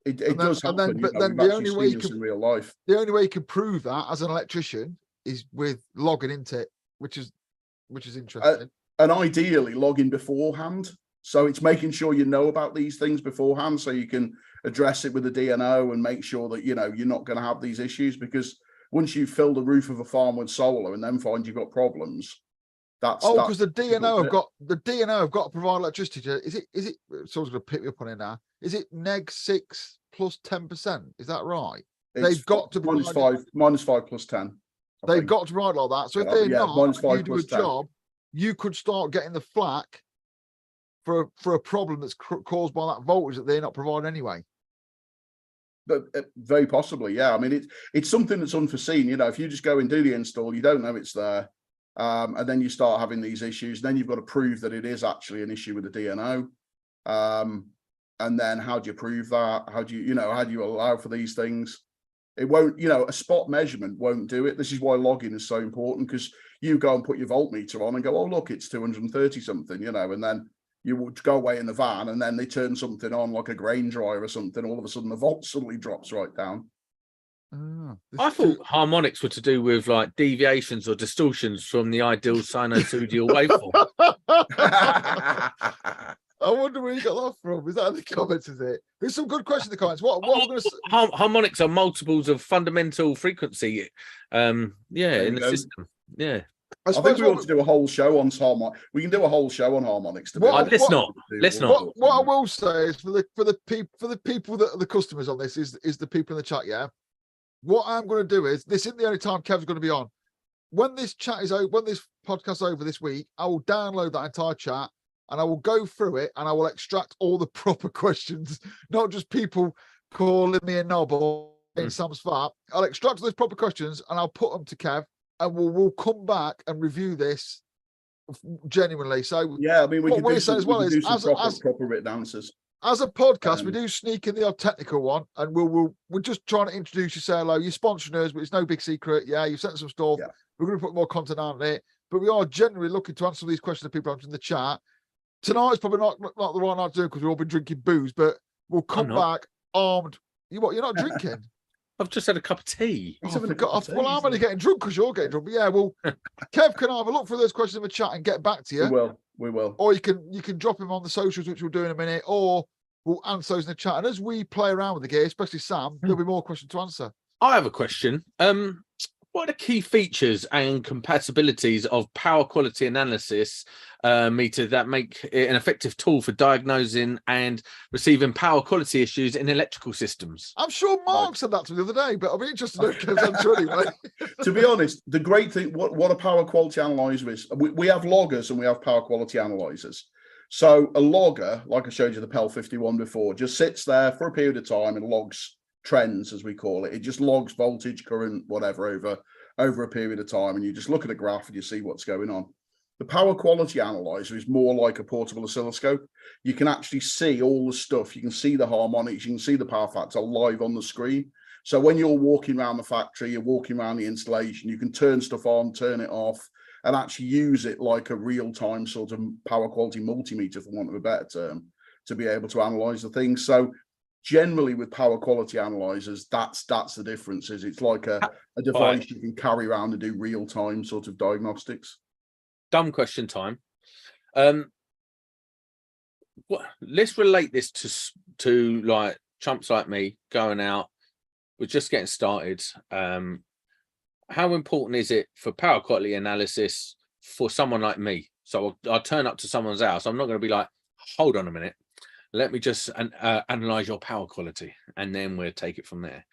it does happen. But then the only way in real life, the only way you can prove that as an electrician is with logging into it, which is interesting. And ideally logging beforehand. So it's making sure you know about these things beforehand, so you can address it with the DNO and make sure that you're not going to have these issues. Because once you fill the roof of a farm with solar and then find you've got problems, because the DNO have got to provide electricity to. Is it? Someone's going to pick me up on it now. Is it neg 6 plus 10%? Is that right? They've got to minus 5 plus 10. They've got to provide like that. So if they're not, you do a job, you could start getting the flack for a problem that's caused by that voltage that they're not providing anyway. But very possibly, yeah. I mean, it's something that's unforeseen. If you just go and do the install, you don't know it's there, and then you start having these issues. Then you've got to prove that it is actually an issue with the DNO. And then how do you prove that? How do you, how do you allow for these things? It won't, a spot measurement won't do it. This is why logging is so important, because you go and put your voltmeter on and go, oh, look, it's 230 something, and then you would go away in the van and then they turn something on like a grain dryer or something. All of a sudden the volt suddenly drops right down. I thought harmonics were to do with like deviations or distortions from the ideal sinusoidal waveform. I wonder where you got that from. Is that in the comments? Is it? There's some good questions in the comments. What we're going to harmonics are multiples of fundamental frequency. In the system. Yeah. I think we ought to do a whole show on harmonics. We can do a whole show on harmonics. Let's not. What I will say is for the people that are the customers on this is the people in the chat. Yeah. What I'm going to do is, this isn't the only time Kev's going to be on. When this chat is over, when this podcast is over this week, I will download that entire chat and I will go through it and I will extract all the proper questions, not just people calling me a knob or in Sam's fat. I'll extract those proper questions and I'll put them to Kev, and we'll come back and review this genuinely. So yeah, I mean, what we're saying as well is, proper written answers. As a podcast, we do sneak in the odd technical one, and we're just trying to introduce you, say hello. You're sponsoring us, but it's no big secret. Yeah, you've sent some stuff. Yeah. We're going to put more content on it, but we are generally looking to answer these questions that people have in the chat. Tonight is probably not the right night to do because we've all been drinking booze, but we'll come back armed. You're not drinking? I've just had a cup of tea. Well, I'm only getting drunk because you're getting drunk. But yeah, well, Kev can have a look through those questions in the chat and get back to you. We will. Or you can drop him on the socials, which we'll do in a minute, or we'll answer those in the chat. And as we play around with the gear, especially Sam, there'll be more questions to answer. I have a question. What are the key features and compatibilities of power quality analysis meter that make it an effective tool for diagnosing and receiving power quality issues in electrical systems? I'm sure Mark said that to me the other day, but I'll be interested to know Kev's answer anyway. To be honest, the great thing, what a power quality analyzer is, we have loggers and we have power quality analyzers. So a logger, like I showed you the PEL 51 before, just sits there for a period of time and logs trends, as we call it. It just logs voltage, current, whatever, over a period of time, and you just look at a graph and you see what's going on. The power quality analyzer is more like a portable oscilloscope. You can actually see all the stuff. You can see the harmonics, you can see the power factor live on the screen. So when you're walking around the factory, you're walking around the installation, you can turn stuff on, turn it off, and actually use it like a real-time sort of power quality multimeter, for want of a better term, to be able to analyze the things. So generally with power quality analyzers, that's the difference. Is it's like a device you can carry around and do real-time sort of diagnostics. Dumb question time. Let's relate this to like chumps like me going out. We're just getting started. How important is it for power quality analysis for someone like me? So I'll turn up to someone's house. I'm not going to be like, hold on a minute, let me just analyze your power quality, and then we'll take it from there.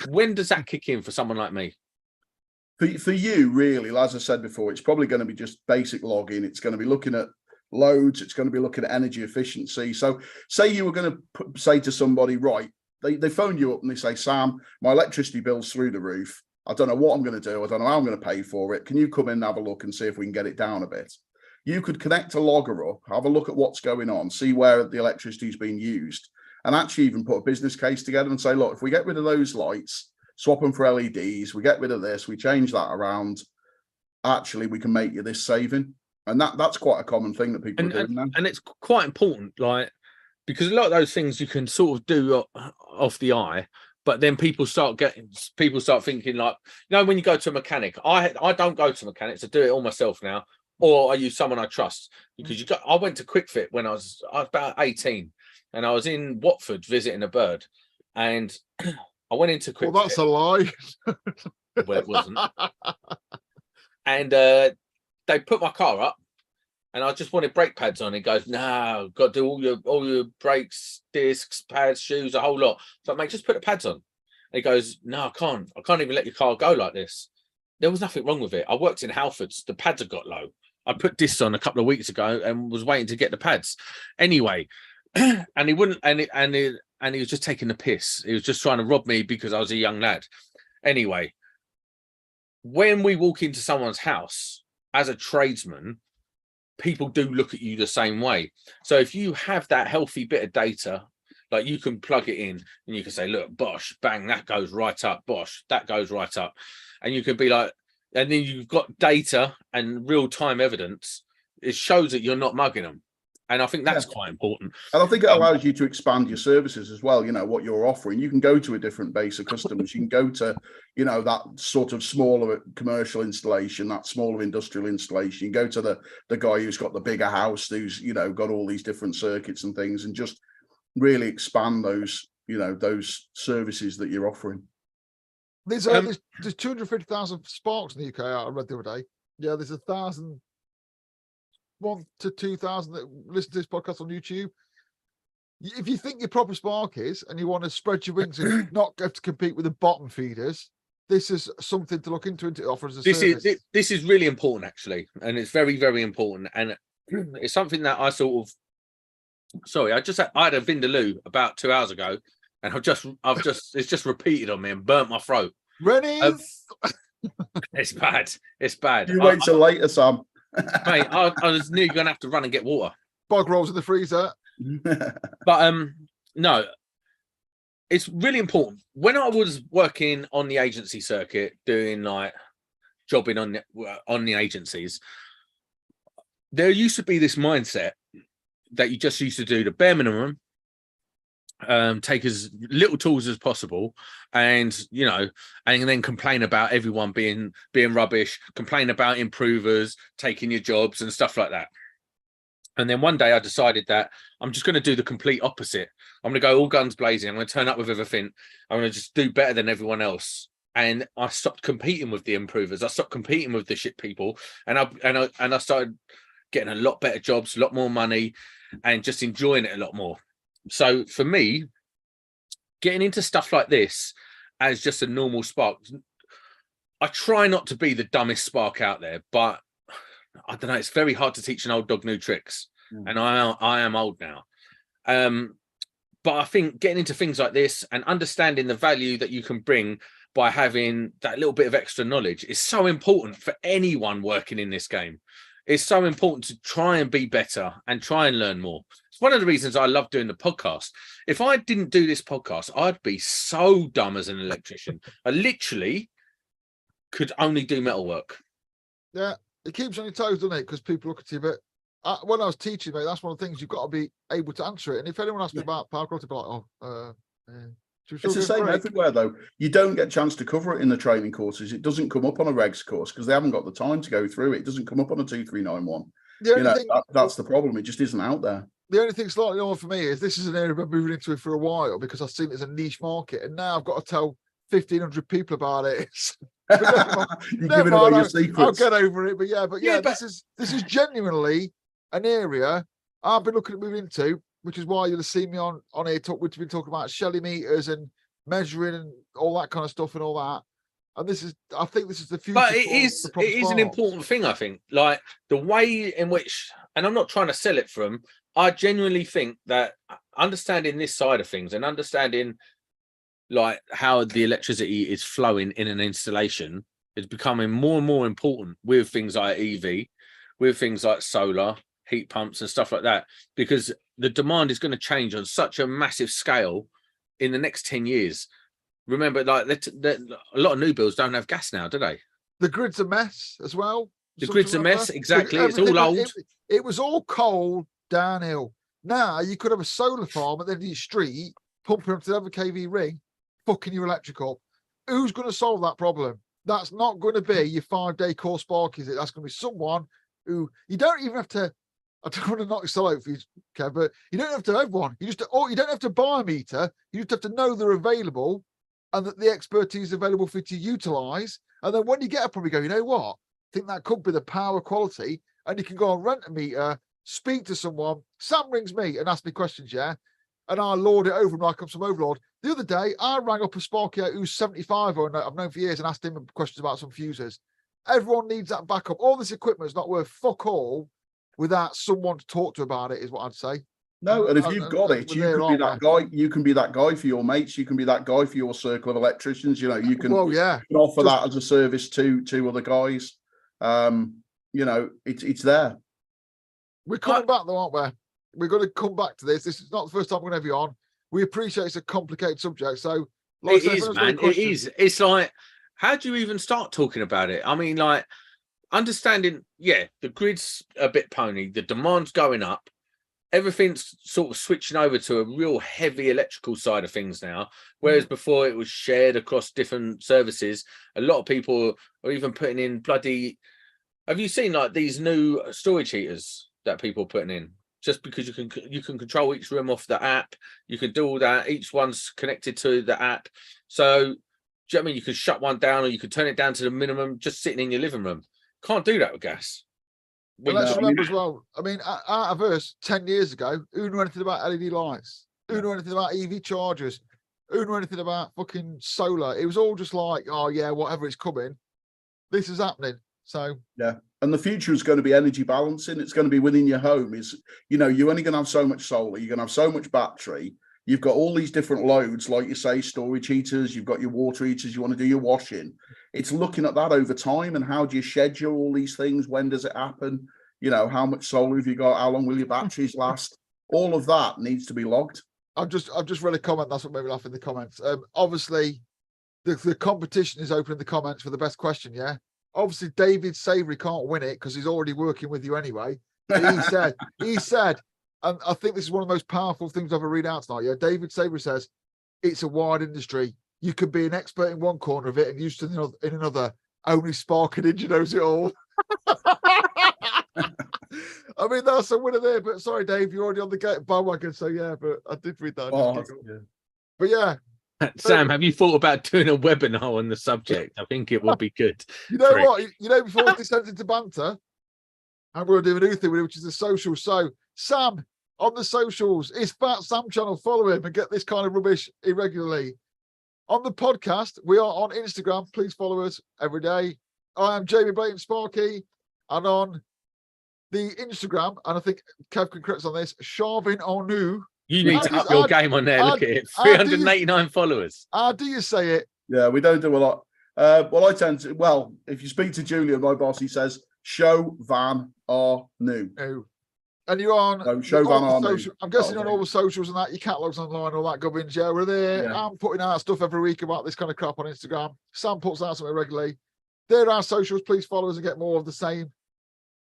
When does that kick in for someone like me? For you, really, as I said before, it's probably going to be just basic logging. It's going to be looking at loads. It's going to be looking at energy efficiency. So say you were going to say to somebody, right, they phone you up and they say, Sam, my electricity bill's through the roof. I don't know what I'm going to do. I don't know how I'm going to pay for it. Can you come in and have a look and see if we can get it down a bit? You could connect a logger up, have a look at what's going on, see where the electricity is being used, and actually even put a business case together and say, look, if we get rid of those lights, swap them for LEDs, we get rid of this, we change that around, actually we can make you this saving. And that's quite a common thing that people are doing now. And it's quite important, like, because a lot of those things you can sort of do off the eye, but then people start thinking, like, when you go to a mechanic, I don't go to mechanics, I do it all myself now, or I use someone I trust, because I went to Quick Fit when I was about 18, and I was in Watford visiting a bird, and I went into Quick Fit. Well, that's a lie. Well, it wasn't. And they put my car up, and I just wanted brake pads on. He goes, no, got to do all your brakes, discs, pads, shoes, a whole lot. So, mate, just put the pads on. And he goes, no, I can't even let your car go like this. There was nothing wrong with it. I worked in Halfords. The pads had got low. I put discs on a couple of weeks ago and was waiting to get the pads. Anyway, and he wouldn't, and he was just taking the piss. He was just trying to rob me because I was a young lad. Anyway, when we walk into someone's house as a tradesman, people do look at you the same way. So if you have that healthy bit of data Like you can plug it in and you can say, look, bosh, bang, that goes right up, bosh, that goes right up. And you can be like, and then you've got data and real-time evidence. It shows that you're not mugging them. And I think that's quite important. And I think it allows you to expand your services as well, what you're offering. You can go to a different base of customers. You can go to, that sort of smaller commercial installation, that smaller industrial installation. You go to the guy who's got the bigger house, who's, got all these different circuits and things, and just really expand those, those services that you're offering. There's 250,000 sparks in the UK, I read the other day. Yeah, there's 1,000 to 2,000 that listen to this podcast on YouTube. If you think your proper spark is, and you want to spread your wings and not have to compete with the bottom feeders, this is something to look into and to offer as a service. This is really important, actually, and it's very, very important. And it's something that I I had a Vindaloo about 2 hours ago, and it's just repeated on me and burnt my throat. Rennie's. It's bad. It's bad. You wait till later, Sam. Mate, I was nearly going to have to run and get water. Bog rolls in the freezer. But no, it's really important. When I was working on the agency circuit, doing like jobbing on the agencies, there used to be this mindset that you just used to do the bare minimum, take as little tools as possible, and and then complain about everyone being rubbish, complain about improvers taking your jobs and stuff like that. And then one day I decided that I'm just going to do the complete opposite. I'm going to go all guns blazing. I'm going to turn up with everything. I'm going to just do better than everyone else. And I stopped competing with the improvers. I stopped competing with the shit people, and I started getting a lot better jobs, a lot more money, and just enjoying it a lot more. So for me, getting into stuff like this as just a normal spark, I try not to be the dumbest spark out there, but I don't know, it's very hard to teach an old dog new tricks. And I am old now. But I think getting into things like this and understanding the value that you can bring by having that little bit of extra knowledge is so important for anyone working in this game. It's so important to try and be better and try and learn more. It's one of the reasons I love doing the podcast. If I didn't do this podcast, I'd be so dumb as an electrician. I literally could only do metalwork. Yeah, it keeps you on your toes, doesn't it? Because people look at you, but when I was teaching, mate, that's one of the things you've got to be able to answer it. And if anyone asks me about power quality, I'll be like, it's the same everywhere, though. You don't get a chance to cover it in the training courses. It doesn't come up on a regs course because they haven't got the time to go through it. It doesn't come up on a 2391. That's the problem. It just isn't out there. The only thing slightly on for me is this is an area I've been moving into for a while because I've seen it as a niche market, and now I've got to tell 1,500 people about it. You're giving away your secrets. I'll get over it, but this is genuinely an area I've been looking at moving into, which is why you'll have seen me on here which we've been talking about Shelley meters and measuring and all that kind of stuff and all that. And I think this is the future. But it is an important thing, I think. Like the way in which, and I'm not trying to sell it from, I genuinely think that understanding this side of things and understanding like how the electricity is flowing in an installation is becoming more and more important with things like EV, with things like solar, heat pumps and stuff like that, because the demand is going to change on such a massive scale in the next 10 years. Remember, like a lot of new builds don't have gas now, do they? The grid's a mess as well. The grid's a mess, exactly. It's all old. It was all coal downhill. Now you could have a solar farm at the end of your street, pumping up to the kV ring, fucking your electrical. Who's going to solve that problem? That's not going to be your 5-day course spark, is it? That's going to be someone who you don't even have to. I don't want to knock this out for you, Kev, but you don't have to have one. You don't have to buy a meter. You just have to know they're available and that the expertise is available for you to utilize. And then when you get up, probably go, you know what? I think that could be the power quality. And you can go and rent a meter, speak to someone. Sam rings me and asks me questions, yeah? And I lord it over him like I'm some overlord. The other day, I rang up a Sparky who's 75 or I've known for years and asked him questions about some fuses. Everyone needs that backup. All this equipment is not worth fuck all without someone to talk to about it, is what I'd say. No, and if you've got it, you can be that guy. You can be that guy for your mates. You can be that guy for your circle of electricians. You know, you can, you can offer that as a service to other guys. You know, it's there. We're coming back though, aren't we? We're going to come back to this. This is not the first time we're going to have you on. we appreciate it's a complicated subject. So, It is, man. It is. It's like, how do you even start talking about it? I mean, like, understanding, the grid's a bit pony, the demand's going up, everything's sort of switching over to a real heavy electrical side of things now, whereas before it was shared across different services. A lot of people are even putting in bloody, have you seen like these new storage heaters that people are putting in? Just because you can control each room off the app, you can do all that. Each one's connected to the app. So, do you know what I mean? You can shut one down, or you can turn it down to the minimum, just sitting in your living room. Can't do that with gas. Well, let's remember as well. I mean, out of us 10 years ago, who knew anything about LED lights? Who knew anything about EV chargers? Who knew anything about fucking solar? It was all just like, oh yeah, whatever is coming, this is happening. So yeah. And the future is going to be energy balancing. It's going to be within your home. You're only going to have so much solar. You're going to have so much battery. You've got all these different loads, like you say, storage heaters. You've got your water heaters. You want to do your washing. It's looking at that over time, and how do you schedule all these things? When does it happen? How much solar have you got? How long will your batteries last? All of that needs to be logged. I've just read a comment. That's what made me laugh in the comments. Obviously, the competition is open in the comments for the best question. Yeah. Obviously, David Savory can't win it because he's already working with you anyway. He said, and I think this is one of the most powerful things I've ever read out tonight. Yeah, David Savory says it's a wide industry. You could be an expert in one corner of it and used to in another. Only Sparky Ninja knows it all. I mean, that's a winner there. But sorry, Dave, you're already on the bandwagon. So yeah, but I did read that. But yeah. Sam, have you thought about doing a webinar on the subject? I think it would be good. You know what? Before we descend into banter, and we're doing a new thing, which is the social. So, Sam, on the socials, it's Fatsam channel. Follow him and get this kind of rubbish irregularly. On the podcast, we are on Instagram. Please follow us every day. I am Jamie Blayton Sparky, and on the Instagram, and I think Kev can correct us on this, Chauvin Arnoux. You need to up your game on there. Look at it. 389 followers. How do you say it? Yeah, we don't do a lot. I tend to, if you speak to Julian, my boss, he says, Chauvin Arnoux. Oh. And you're on, Chauvin Arnoux. I'm guessing on all the socials and that, your catalogs online, all that gubbins. Yeah, we're there. Yeah. I'm putting out stuff every week about this kind of crap on Instagram. Sam puts out something regularly. There are our socials. Please follow us and get more of the same.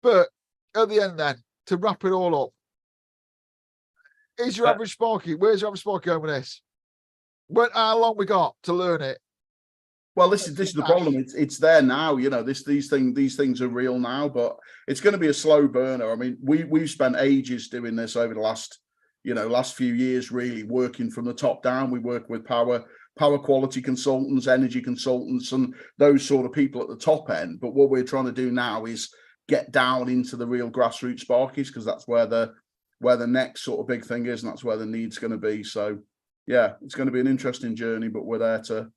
But at the end then, to wrap it all up, is your average Sparky? Where's your average Sparky going with this? How long we got to learn it? Well, this is the problem. It's there now. These things are real now, but it's going to be a slow burner. I mean, we've spent ages doing this over the last few years, really working from the top down. We work with power quality consultants, energy consultants, and those sort of people at the top end. But what we're trying to do now is get down into the real grassroots Sparkies, because that's where the next sort of big thing is, and that's where the need's going to be. So yeah, it's going to be an interesting journey, but we're there to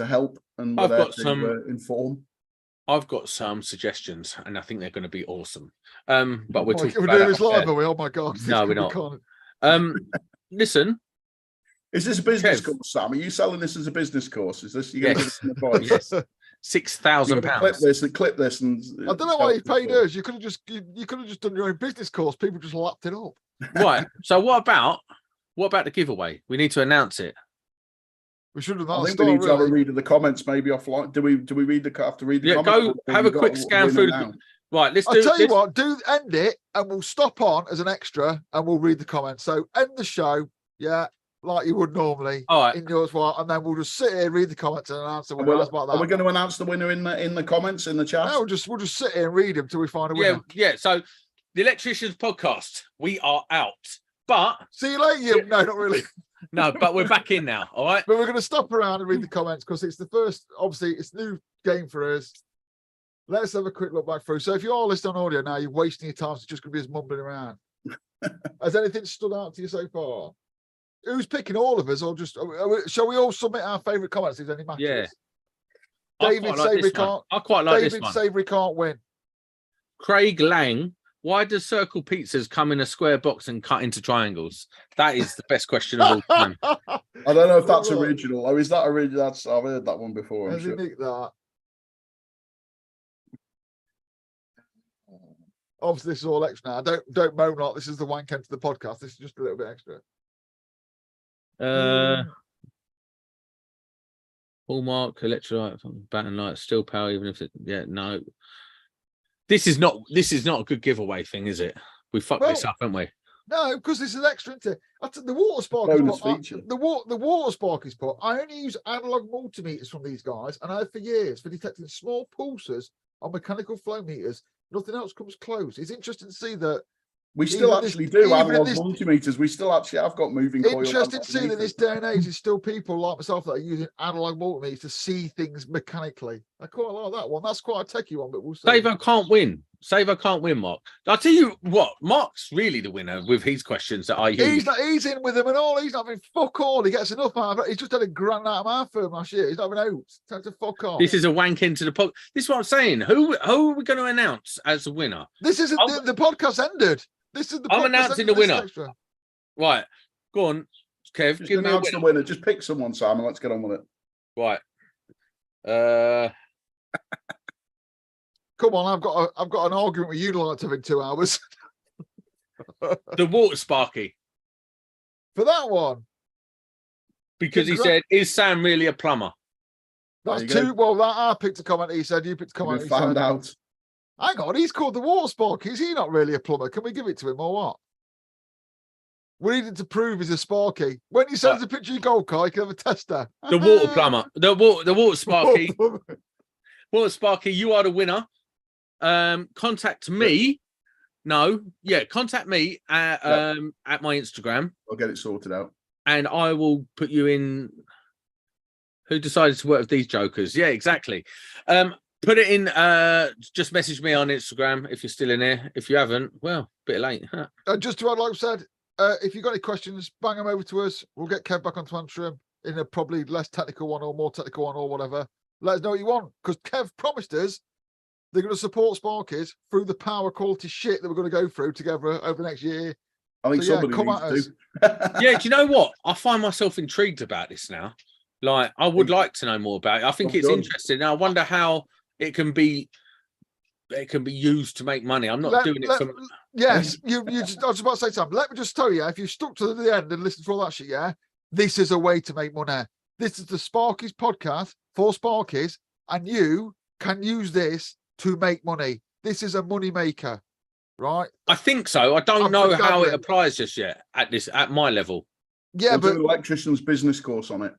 help, and we're there to inform. I've got some suggestions, and I think they're going to be awesome. But we're talking we're about doing this live, are we? Oh my god! No, we're not. Listen, is this a business course, Sam? Are you selling this as a business course? Is this you going to give us an advice? Yes. £6,000. Clip this, and I don't know why you paid us. You could have just done your own business course. People just lapped it up. Right. So what about the giveaway? We need to announce it. We should have. I think we need to have a read of the comments, maybe offline. Do we have to read the comments? Go have a quick scan through. Right. I'll tell you what. End it, and we'll stop on as an extra, and we'll read the comments. So end the show. Yeah. Like you would normally, all right, in yours, and then we'll just sit here, read the comments, and announce the winner. About that. Are we going to announce the winner in the comments in the chat? No, we'll just sit here and read them till we find a winner. Yeah. So, the Electricians Podcast, we are out. But see you later. No, not really. No, but we're back in now. All right. But we're going to stop around and read the comments because it's the first. Obviously, it's a new game for us. Let's have a quick look back through. So, if you are listening on audio now, you're wasting your time. So it's just going to be us mumbling around. Has anything stood out to you so far? Who's picking all of us, or just shall we all submit our favourite comments? If any matches? Yeah. David Savory can't. I quite like this one. David Savory can't win. Craig Lang. Why does circle pizzas come in a square box and cut into triangles? That is the best question of all time. I don't know if that's original. Oh, is that original? I've heard that one before. Has he nicked that? Obviously, this is all extra now. Don't moan like this is the wank end to the podcast. This is just a little bit extra. Hallmark, electrolyte, batten light, steel power, even if no. This is not a good giveaway thing, is it? We fucked this up, haven't we? No, because this is extra, isn't it? The water spark is put, the water spark is put. I only use analog multimeters from these guys, and I have for years for detecting small pulses on mechanical flow meters. Nothing else comes close. It's interesting to see that we still actually do analog multimeters. We still actually have got moving coil. Interesting to see that this day and age, there's still people like myself that are using analog multimeters to see things mechanically. I quite like that one. That's quite a techie one, but we'll see. Savo can't win. Savo can't win, Mark. I'll tell you what, Mark's really the winner with his questions that I use. He's in with them and all. He's not having fuck all. He gets enough out of it. He's just had a grand out of our firm last year. He's not having out. Time to fuck off. This is a wank into the pod. This is what I'm saying. Who are we going to announce as the winner? This isn't the podcast ended. This is the. I'm announcing the winner. Right, go on, Kev. Just give me a winner. The winner. Just pick someone, Simon. Let's get on with it. Right. Come on, I've got an argument with you like having 2 hours. The water sparky. For that one. Because he said, "Is Sam really a plumber?" That's two. Well, that I picked a comment. He said, "You picked a comment." We found out. Hang on, he's called the water sparky. Is he not really a plumber? Can we give it to him or what? We needed to prove he's a sparky. When he sends a picture of your gold car, you can have a tester. The water plumber. The water sparky. Water sparky, you are the winner. Contact me. Contact me at my Instagram. I'll get it sorted out. And I will put you in. Who decided to work with these jokers? Yeah, exactly. Put it in, just message me on Instagram if you're still in here. If you haven't, well, a bit late. Just to add, like I said, if you've got any questions, bang them over to us. We'll get Kev back onto answer them in a probably less technical one or more technical one or whatever. Let us know what you want, because Kev promised us they're going to support Sparkies through the power quality shit that we're going to go through together over the next year. I think somebody come at us. Yeah, do you know what? I find myself intrigued about this now. Like, I would like to know more about it. I think it's interesting. Now, I wonder how it can be used to make money. I'm not doing it for. Yes, I was about to say something. Let me just tell you, if you stuck to the end and listened to all that shit, this is a way to make money. This is the Sparkies podcast for Sparkies, and you can use this to make money. This is a money maker, right? I think so. I don't know how it applies just yet at my level. Yeah, but an electrician's business course on it.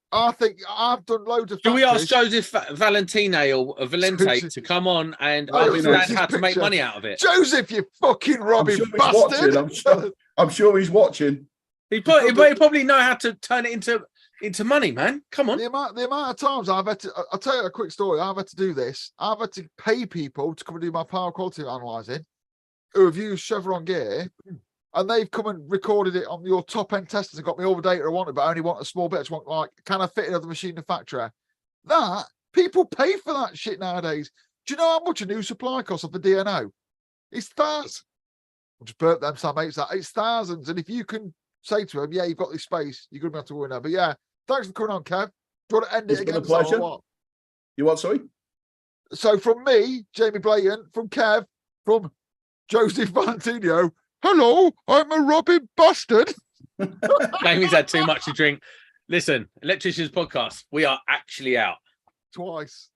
I think I've done loads of. Do we ask Joseph Valentine or Valente to come on and understand how to make money out of it? Joseph, you fucking robbing bastard! I'm sure he's watching. He probably know how to turn it into money, man. Come on. The amount of times I've had to. I'll tell you a quick story. I've had to do this. I've had to pay people to come and do my power quality analysing who have used Chevron gear. And they've come and recorded it on your top end testers and got me all the data I wanted, but I only want a small bit. I just want, like, can I fit it on the machine manufacturer? That people pay for that shit nowadays. Do you know how much a new supply costs of the DNO? It's thousands. I'll just burp them, some mates. It's thousands. And if you can say to them, you've got this space, you're going to be able to win that. But thanks for coming on, Kev. Do you want to end it again? It's been a pleasure. You what, sorry? So from me, Jamie Blayton, from Kev, from Joseph Valentino. Hello, I'm a robbing bastard. Jamie's had too much to drink. Listen, Electricians Podcast, we are actually out. Twice.